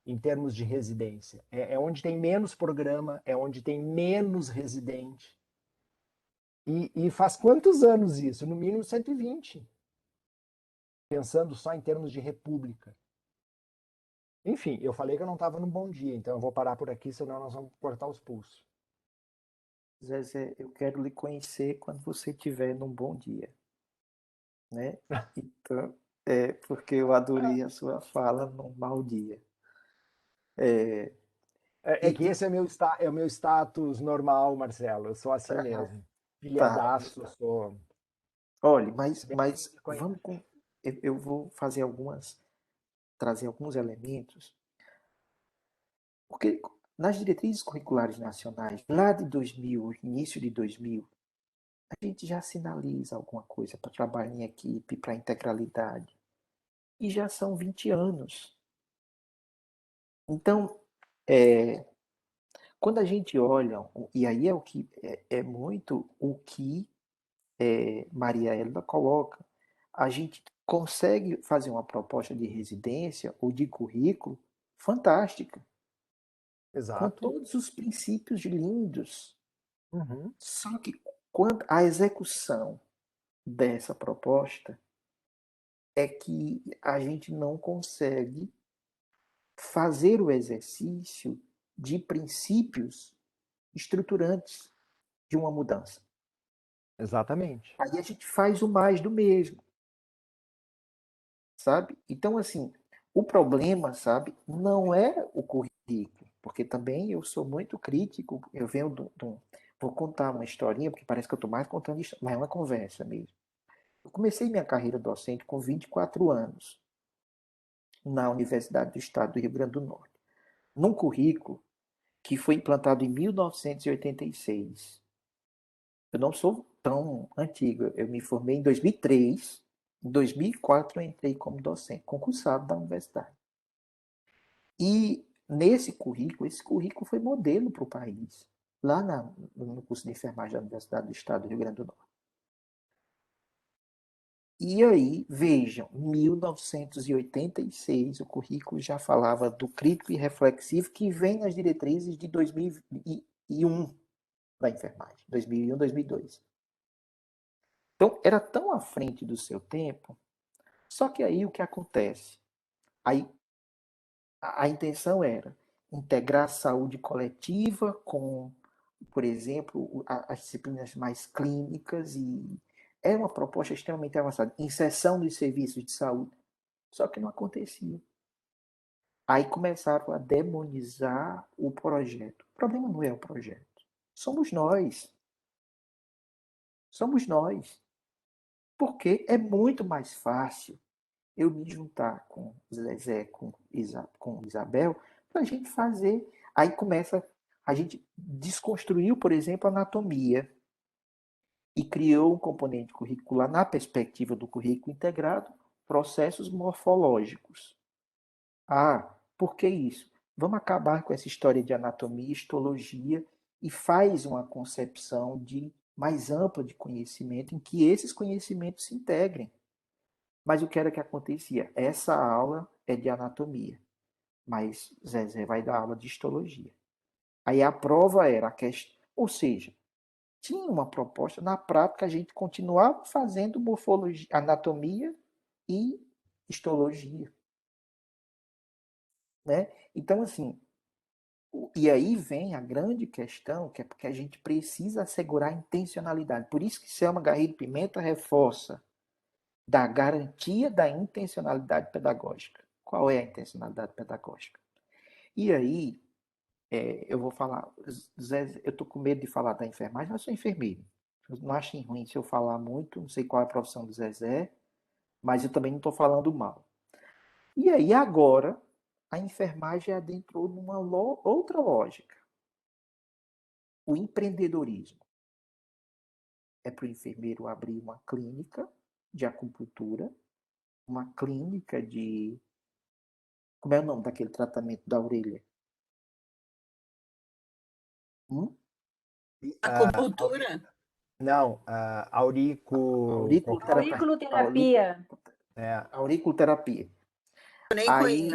em termos de residência. É onde tem menos programa, é onde tem menos residente. E faz quantos anos isso? No mínimo 120. Pensando só em termos de república. Enfim, eu falei que eu não estava num bom dia, então eu vou parar por aqui, senão nós vamos cortar os pulsos. Zezé, eu quero lhe conhecer quando você estiver num bom dia, né? Então, porque eu adorei a sua fala num mau dia. É, É que esse é o meu status normal, Marcelo. Eu sou assim mesmo. tá. Pilhadaço, sou. Olha, Se bem que você mas me conhece. eu vou trazer alguns elementos, porque nas diretrizes curriculares nacionais, lá de 2000, início de 2000, a gente já sinaliza alguma coisa para trabalho em equipe, para integralidade. E já são 20 anos. Então, quando a gente olha, e aí é o que é muito o que Maria Helena coloca, a gente consegue fazer uma proposta de residência ou de currículo fantástica, com Exato. todos os princípios lindos. Uhum. Só que quando a execução dessa proposta é que a gente não consegue fazer o exercício de princípios estruturantes de uma mudança. Exatamente. Aí a gente faz o mais do mesmo, sabe? Então, assim, o problema, sabe, não é o currículo, porque também eu sou muito crítico, eu venho vou contar uma historinha, porque parece que eu estou mais contando isso, mas é uma conversa mesmo. Eu comecei minha carreira docente com 24 anos, na Universidade do Estado do Rio Grande do Norte, num currículo que foi implantado em 1986. Eu não sou tão antigo, eu me formei em 2003, em 2004 eu entrei como docente, concursado da universidade. E esse currículo foi modelo para o país, lá no curso de enfermagem da Universidade do Estado do Rio Grande do Norte. E aí, vejam, 1986, o currículo já falava do crítico e reflexivo que vem nas diretrizes de 2001 da enfermagem, 2001, 2002. Então, era tão à frente do seu tempo, só que aí o que acontece? Aí, a intenção era integrar a saúde coletiva com, por exemplo, as disciplinas mais clínicas, e é uma proposta extremamente avançada. Inserção dos serviços de saúde. Só que não acontecia. Aí começaram a demonizar o projeto. O problema não é o projeto. Somos nós. Somos nós. Porque é muito mais fácil eu me juntar com Zezé, com Isabel, para a gente fazer. Aí começa, a gente desconstruiu, por exemplo, a anatomia e criou um componente curricular na perspectiva do currículo integrado, processos morfológicos. Ah, por que isso? Vamos acabar com essa história de anatomia, histologia e faz uma concepção mais ampla de conhecimento em que esses conhecimentos se integrem. Mas o que era que acontecia? Essa aula é de anatomia, mas Zezé vai dar aula de histologia. Aí a prova era a questão, ou seja, tinha uma proposta, na prática a gente continuava fazendo morfologia, anatomia e histologia, né? Então assim, e aí vem a grande questão, que é porque a gente precisa assegurar a intencionalidade. Por isso que Selma Garrido Pimenta reforça da garantia da intencionalidade pedagógica. Qual é a intencionalidade pedagógica? E aí, eu vou falar, Zé, eu estou com medo de falar da enfermagem, mas eu sou enfermeiro. Eu não acho ruim se eu falar muito, não sei qual é a profissão do Zezé, mas eu também não estou falando mal. E aí, agora, a enfermagem adentrou numa outra lógica. O empreendedorismo. É para o enfermeiro abrir uma clínica de acupuntura, uma clínica de... Como é o nome daquele tratamento da orelha? Acupuntura? Não, Auriculoterapia. Auriculoterapia. Auriculoterapia. Eu nem Aí,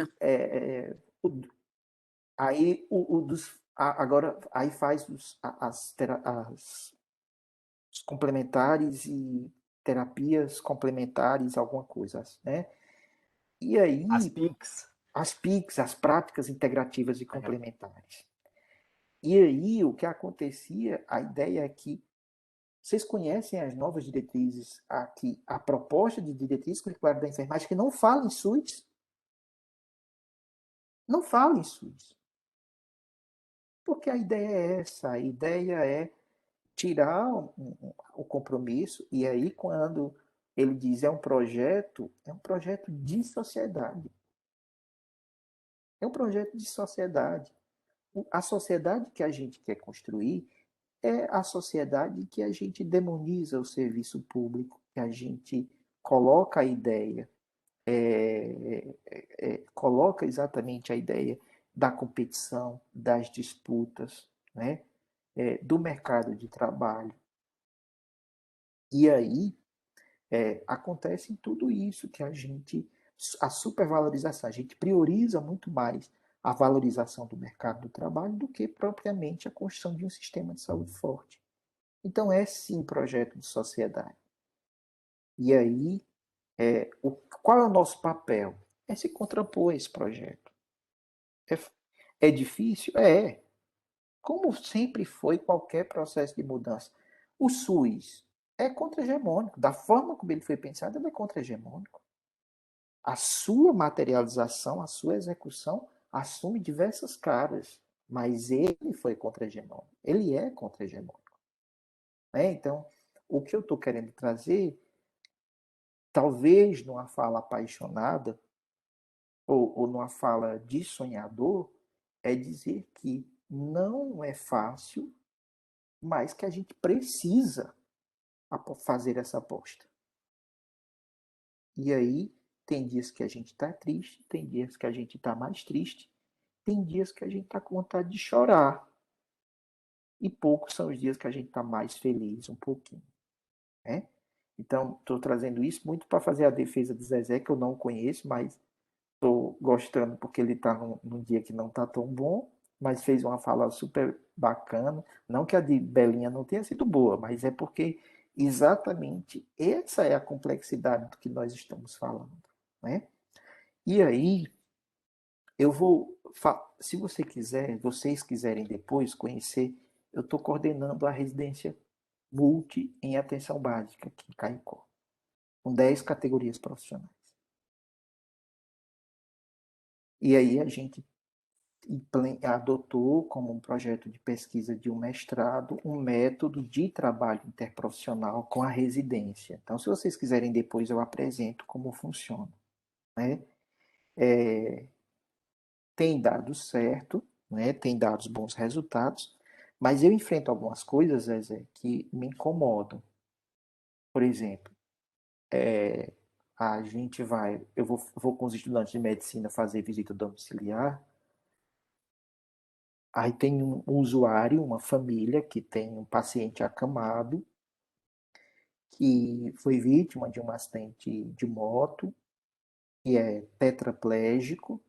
conheço. agora, aí faz os complementares e terapias complementares, alguma coisa, né? E aí, as PICs. as PICs, as práticas integrativas e complementares. E aí, o que acontecia, a ideia é que vocês conhecem as novas diretrizes aqui, a proposta de diretriz curricular da enfermagem que não fala em SUS? Não fala em SUS. Porque a ideia é essa, a ideia é tirar o compromisso, e aí quando ele diz é um projeto de sociedade. É um projeto de sociedade. A sociedade que a gente quer construir é a sociedade que a gente demoniza o serviço público, que a gente coloca a ideia, coloca exatamente a ideia da competição, das disputas, né? Do mercado de trabalho. E aí acontece tudo isso que a supervalorização, a gente prioriza muito mais a valorização do mercado do trabalho do que propriamente a construção de um sistema de saúde forte. Então é sim projeto de sociedade. E aí, qual é o nosso papel? É se contrapor a esse projeto. É difícil? É. Como sempre foi qualquer processo de mudança. O SUS é contra-hegemônico. Da forma como ele foi pensado, ele é contra-hegemônico. A sua materialização, a sua execução assume diversas caras, mas ele foi contra-hegemônico. Ele é contra-hegemônico. Então, o que eu estou querendo trazer, talvez numa fala apaixonada ou numa fala de sonhador, é dizer que não é fácil, mas que a gente precisa fazer essa aposta. E aí, tem dias que a gente está triste, tem dias que a gente está mais triste, tem dias que a gente está com vontade de chorar. E poucos são os dias que a gente está mais feliz, um pouquinho. Né? Então, estou trazendo isso muito para fazer a defesa do Zezé, que eu não conheço, mas estou gostando porque ele está num dia que não está tão bom, mas fez uma fala super bacana. Não que a de Belinha não tenha sido boa, mas é porque exatamente essa é a complexidade do que nós estamos falando. Né? E aí, eu vou, se vocês quiserem depois conhecer, eu estou coordenando a residência multi em atenção básica aqui em Caicó, com 10 categorias profissionais. E aí a gente adotou como um projeto de pesquisa de um mestrado um método de trabalho interprofissional com a residência. Então, se vocês quiserem, depois eu apresento como funciona, né? Tem dado certo, né? Tem dado bons resultados, mas eu enfrento algumas coisas, Zezé, que me incomodam. Por exemplo, eu vou com os estudantes de medicina fazer visita domiciliar. Aí tem um usuário, uma família que tem um paciente acamado, que foi vítima de um acidente de moto, que é tetraplégico,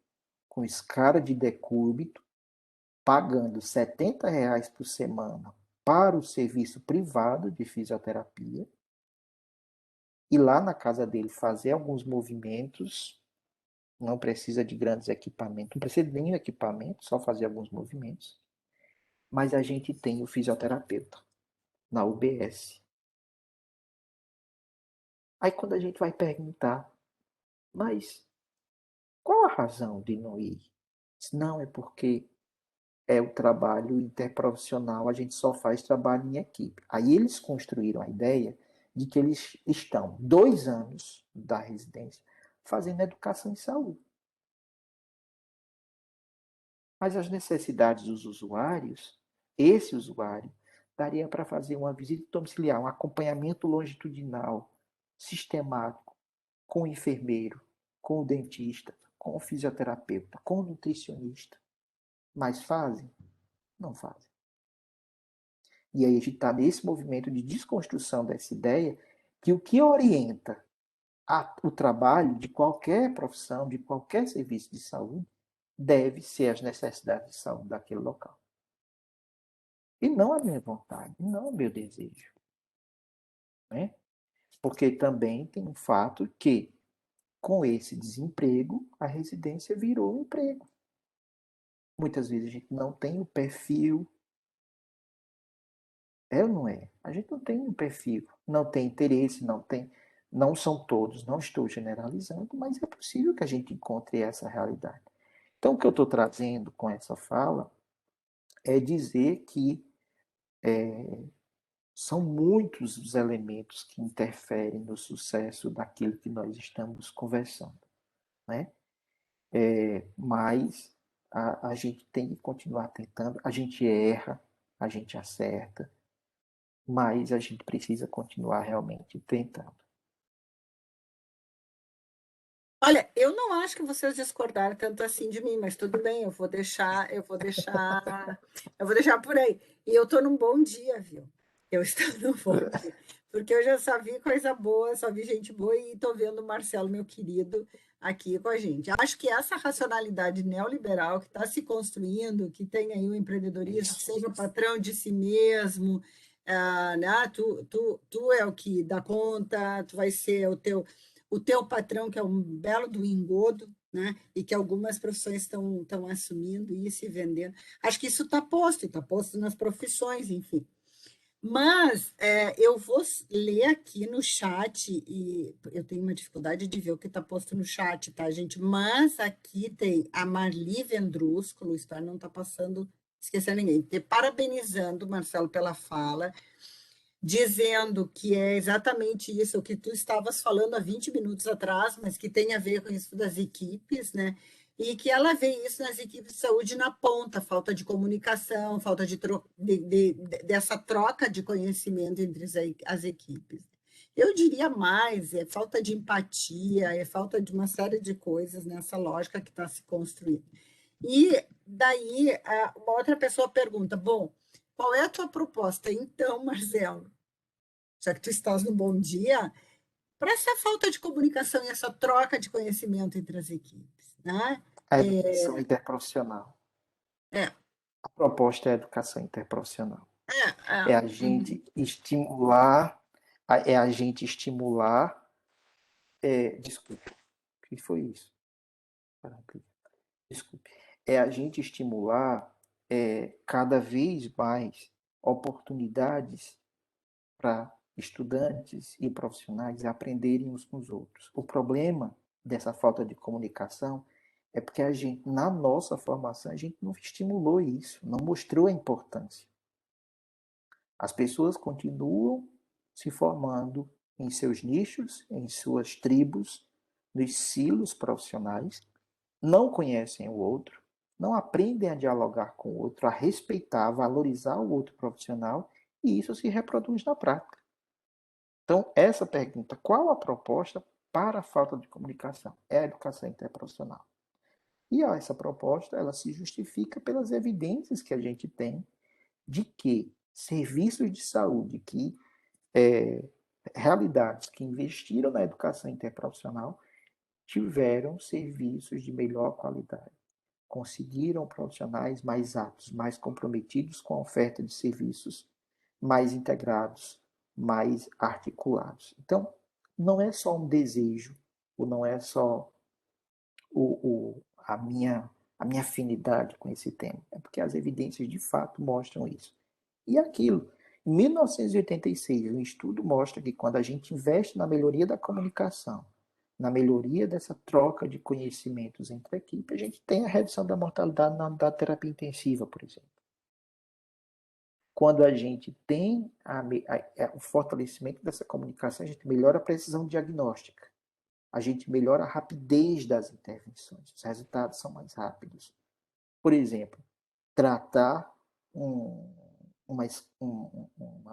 com escara de decúbito, pagando R$ 70 por semana para o serviço privado de fisioterapia, e lá na casa dele fazer alguns movimentos, não precisa de grandes equipamentos, não precisa de nenhum equipamento, só fazer alguns movimentos. Mas a gente tem o fisioterapeuta na UBS. Aí quando a gente vai perguntar, mas qual a razão de não ir? Não, é porque é o trabalho interprofissional, a gente só faz trabalho em equipe. Aí eles construíram a ideia de que eles estão 2 anos da residência fazendo educação em saúde. Mas as necessidades dos usuários, esse usuário, daria para fazer uma visita domiciliar, um acompanhamento longitudinal, sistemático, com o enfermeiro, com o dentista, com o fisioterapeuta, com o nutricionista. Mas fazem? Não fazem. E aí a gente está nesse movimento de desconstrução dessa ideia que o que orienta o trabalho de qualquer profissão, de qualquer serviço de saúde, deve ser as necessidades de saúde daquele local. E não a minha vontade, não o meu desejo. Né? Porque também tem um fato que, com esse desemprego, a residência virou um emprego. Muitas vezes a gente não tem o perfil. É ou não é? A gente não tem um perfil, não tem interesse, não são todos, não estou generalizando, mas é possível que a gente encontre essa realidade. Então, o que eu estou trazendo com essa fala é dizer que são muitos os elementos que interferem no sucesso daquilo que nós estamos conversando, né? Mas a gente tem que continuar tentando, a gente erra, a gente acerta, mas a gente precisa continuar realmente tentando. Olha, eu não acho que vocês discordaram tanto assim de mim, mas tudo bem, eu vou deixar por aí. E eu estou num bom dia, viu? Eu estou num bom dia, porque eu já só vi coisa boa, só vi gente boa e estou vendo o Marcelo, meu querido, aqui com a gente. Acho que essa racionalidade neoliberal que está se construindo, que tem aí o empreendedorismo, que seja patrão de si mesmo, né? Tu é o que dá conta, tu vai ser o teu patrão, que é um belo do engodo, né? E que algumas profissões estão assumindo isso e vendendo. Acho que isso está posto nas profissões, enfim. Mas eu vou ler aqui no chat, e eu tenho uma dificuldade de ver o que está posto no chat, tá, gente? Mas aqui tem a Marli Vendrúsculo, espero não estar passando, esquecendo ninguém, parabenizando o Marcelo pela fala, dizendo que é exatamente isso o que tu estavas falando há 20 minutos atrás, mas que tem a ver com isso das equipes, né? E que ela vê isso nas equipes de saúde na ponta, falta de comunicação, falta dessa troca de conhecimento entre as equipes. Eu diria mais, é falta de empatia, é falta de uma série de coisas nessa lógica que está se construindo. E daí, uma outra pessoa pergunta, bom, qual é a tua proposta, então, Marcelo? Já que tu estás no Bom Dia, para essa falta de comunicação e essa troca de conhecimento entre as equipes, né? A educação interprofissional. A proposta é a educação interprofissional. É a gente estimular, desculpe, o que foi isso? Desculpe. É a gente estimular cada vez mais oportunidades para estudantes e profissionais aprenderem uns com os outros. O problema dessa falta de comunicação É porque a gente, na nossa formação, a gente não estimulou isso, não mostrou a importância. As pessoas continuam se formando em seus nichos, em suas tribos, nos silos profissionais, não conhecem o outro, não aprendem a dialogar com o outro, a respeitar, a valorizar o outro profissional, e isso se reproduz na prática. Então, essa pergunta, qual a proposta para a falta de comunicação? É a educação interprofissional. E essa proposta, ela se justifica pelas evidências que a gente tem de que serviços de saúde, realidades que investiram na educação interprofissional, tiveram serviços de melhor qualidade, conseguiram profissionais mais aptos, mais comprometidos com a oferta de serviços, mais integrados, mais articulados. Então, não é só um desejo, ou não é só a minha afinidade com esse tema, é porque as evidências de fato mostram isso. E aquilo, em 1986, um estudo mostra que quando a gente investe na melhoria da comunicação, na melhoria dessa troca de conhecimentos entre a equipe, a gente tem a redução da mortalidade da terapia intensiva, por exemplo. Quando a gente tem o fortalecimento dessa comunicação, a gente melhora a precisão diagnóstica, a gente melhora a rapidez das intervenções, os resultados são mais rápidos. Por exemplo, tratar uma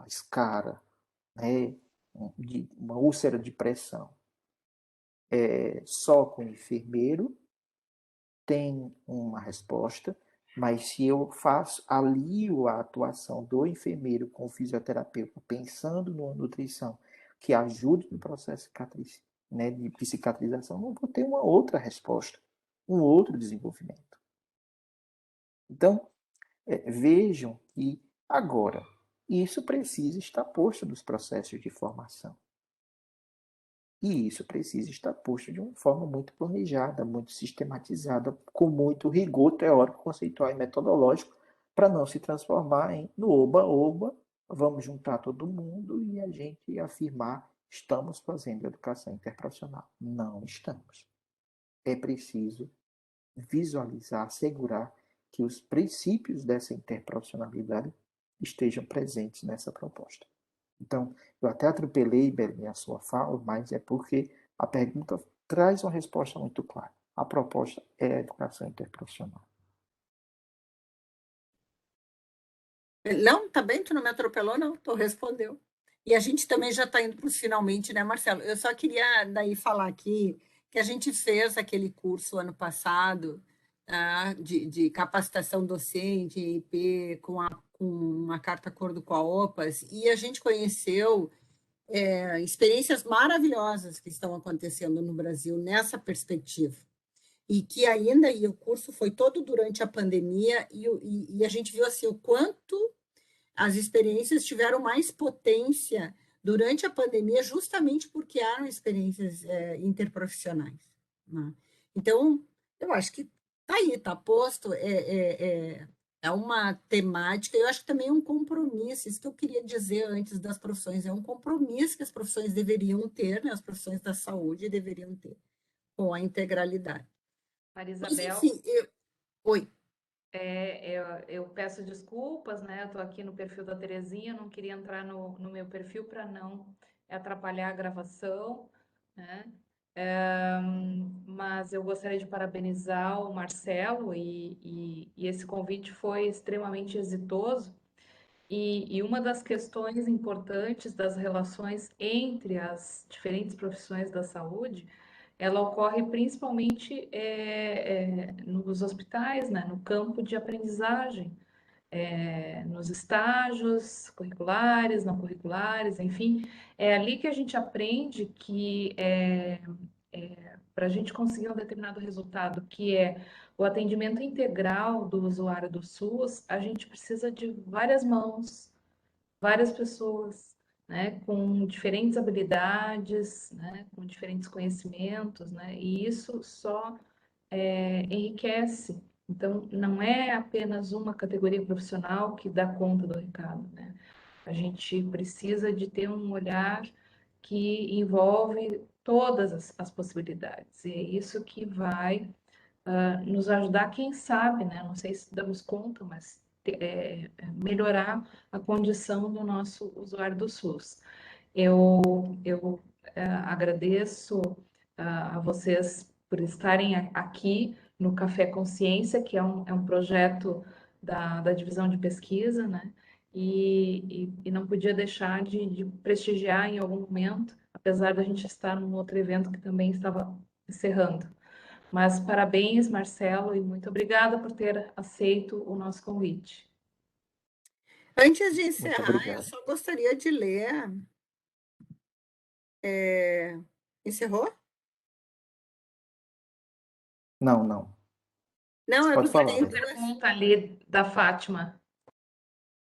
escara, né, de uma úlcera de pressão, só com o enfermeiro tem uma resposta, mas se eu alio a atuação do enfermeiro com o fisioterapeuta, pensando numa nutrição que ajude no processo de cicatrização, não vou ter uma outra resposta, um outro desenvolvimento. Então, vejam que agora isso precisa estar posto nos processos de formação. E isso precisa estar posto de uma forma muito planejada, muito sistematizada, com muito rigor teórico, conceitual e metodológico, para não se transformar no oba-oba, vamos juntar todo mundo e a gente afirmar estamos fazendo educação interprofissional. Não estamos. É preciso visualizar, assegurar que os princípios dessa interprofissionalidade estejam presentes nessa proposta. Então, eu até atropelei, Belém, a sua fala, mas é porque a pergunta traz uma resposta muito clara. A proposta é a educação interprofissional. Não, tá bem, tu não me atropelou, não, tu respondeu. E a gente também já está indo para os finalmente, né, Marcelo? Eu só queria daí falar aqui que a gente fez aquele curso ano passado, tá, de capacitação docente, IP, com uma carta acordo com a OPAS, e a gente conheceu experiências maravilhosas que estão acontecendo no Brasil nessa perspectiva. E que ainda, e o curso foi todo durante a pandemia, e a gente viu assim, o quanto as experiências tiveram mais potência durante a pandemia, justamente porque eram experiências interprofissionais. Né? Então, eu acho que está aí, está posto, é uma temática, eu acho que também é um compromisso, isso que eu queria dizer antes das profissões, é um compromisso que as profissões deveriam ter, né, as profissões da saúde deveriam ter, com a integralidade. Marisabel, Mas, enfim, oi. eu peço desculpas, né? Eu estou aqui no perfil da Terezinha, não queria entrar no meu perfil para não atrapalhar a gravação, né? Mas eu gostaria de parabenizar o Marcelo e esse convite foi extremamente exitoso. E uma das questões importantes das relações entre as diferentes profissões da saúde, ela ocorre principalmente nos hospitais, né, no campo de aprendizagem, nos estágios curriculares, não curriculares, enfim, é ali que a gente aprende que para a gente conseguir um determinado resultado, que é o atendimento integral do usuário do SUS, a gente precisa de várias mãos, várias pessoas, né, com diferentes habilidades, né, com diferentes conhecimentos, né, e isso só enriquece. Então, não é apenas uma categoria profissional que dá conta do recado, né? A gente precisa de ter um olhar que envolve todas as possibilidades, e é isso que vai nos ajudar, quem sabe, né? Não sei se damos conta, mas melhorar a condição do nosso usuário do SUS. Eu agradeço a vocês por estarem aqui no Café Consciência, que é um projeto da divisão de pesquisa, né? E não podia deixar de prestigiar em algum momento, apesar da gente estar num outro evento que também estava encerrando. Mas parabéns, Marcelo, e muito obrigada por ter aceito o nosso convite. Antes de Muito encerrar, eu obrigado. só gostaria de ler. Encerrou? Não. Não, Você é pode porque falar, tem Bel. duas. Pergunta ali da Fátima.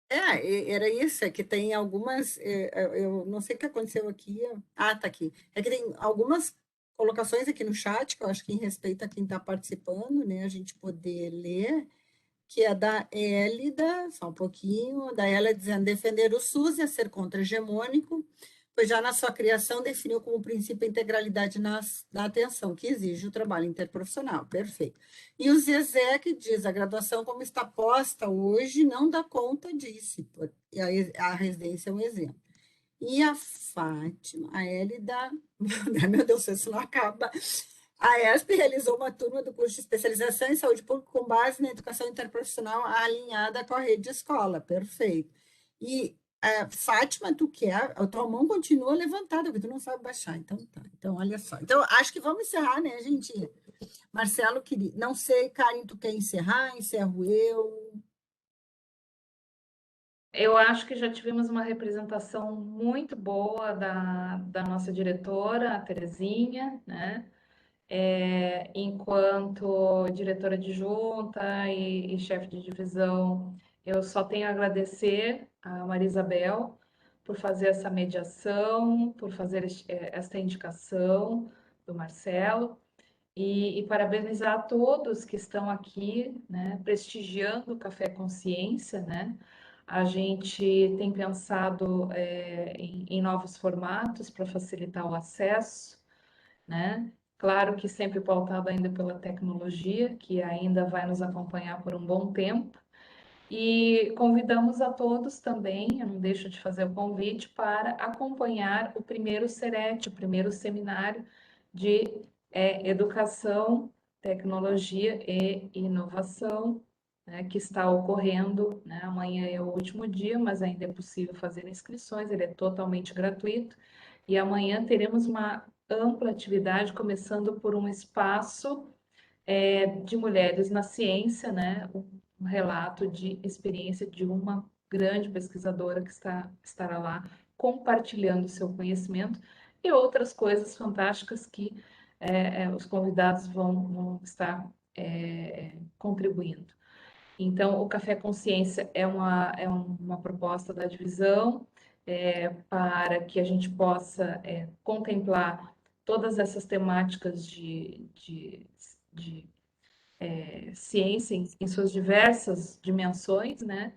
Era isso, é que tem algumas. Eu não sei o que aconteceu aqui. Tá aqui. É que tem algumas colocações aqui no chat, que eu acho que em respeito a quem está participando, né, a gente poder ler, que é da Hélida, só um pouquinho, da Hélida dizendo: defender o SUS é ser contra-hegemônico, pois já na sua criação definiu como princípio a integralidade da atenção, que exige o trabalho interprofissional. Perfeito. E o Zezé que diz: a graduação como está posta hoje não dá conta disso, e a residência é um exemplo. E a Fátima, a Hélida, meu Deus, isso não acaba. A ESP realizou uma turma do curso de especialização em saúde pública com base na educação interprofissional alinhada com a rede de escola. Perfeito. E, Fátima, tu quer? A tua mão continua levantada, porque tu não sabe baixar. Então, tá. Então, olha só. Então, acho que vamos encerrar, né, gente? Marcelo, queria. Não sei, Karen, tu quer encerrar? Encerro eu. Eu acho que já tivemos uma representação muito boa da nossa diretora, a Terezinha, né? Enquanto diretora adjunta e chefe de divisão, eu só tenho a agradecer a Maria Isabel por fazer essa mediação, por fazer esta indicação do Marcelo, e parabenizar a todos que estão aqui, né, prestigiando o Café Consciência, né? A gente tem pensado em novos formatos para facilitar o acesso, né? Claro que sempre pautado ainda pela tecnologia, que ainda vai nos acompanhar por um bom tempo. E convidamos a todos também, eu não deixo de fazer o convite, para acompanhar o primeiro CERET, o primeiro seminário de educação, tecnologia e inovação, né, que está ocorrendo, né? Amanhã é o último dia, mas ainda é possível fazer inscrições, ele é totalmente gratuito. E amanhã teremos uma ampla atividade, começando por um espaço de mulheres na ciência, né? Um relato de experiência de uma grande pesquisadora que estará lá compartilhando seu conhecimento e outras coisas fantásticas que os convidados vão estar contribuindo. Então, o Café Consciência é uma proposta da divisão para que a gente possa contemplar todas essas temáticas de ciência em suas diversas dimensões, né?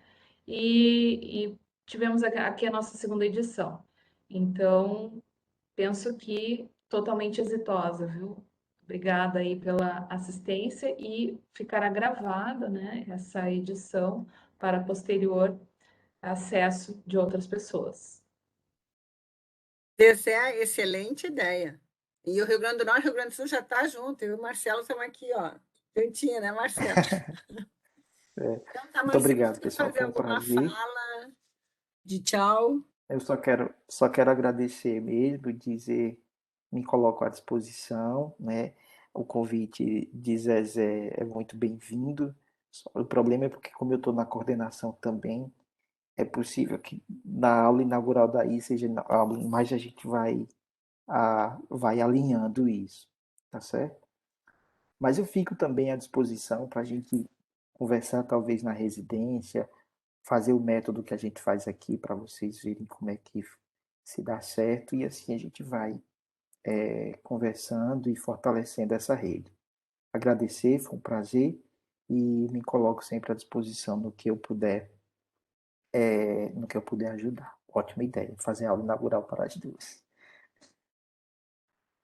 E tivemos aqui a nossa segunda edição. Então, penso que totalmente exitosa, viu? Obrigada aí pela assistência e ficará gravada, né, essa edição para posterior acesso de outras pessoas. Essa é a excelente ideia. E o Rio Grande do Norte e o Rio Grande do Sul já está junto. Eu e o Marcelo estamos aqui, ó. Juntinho, né, Marcelo? Então, tá, Muito Marcelo, obrigado, quer pessoal. fazer Foi um alguma prazer. fala de tchau? Eu só quero agradecer mesmo, dizer, me coloco à disposição, né? O convite de Zezé é muito bem-vindo. O problema é porque, como eu estou na coordenação também, é possível que na aula inaugural daí seja a aula, mas a gente vai alinhando isso, tá certo? Mas eu fico também à disposição para a gente conversar, talvez na residência, fazer o método que a gente faz aqui para vocês verem como é que se dá certo e assim a gente vai conversando e fortalecendo essa rede. Agradecer, foi um prazer e me coloco sempre à disposição no que eu puder ajudar. Ótima ideia, fazer aula inaugural para as duas.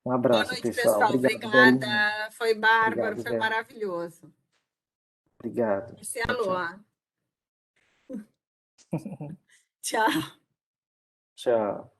Um Boa abraço, noite, pessoal. pessoal. Obrigado, Belinha. Obrigada. Foi bárbaro, Obrigado, foi Vera. maravilhoso. Obrigado. Tchau, tchau. Marcelo, tchau. Tchau.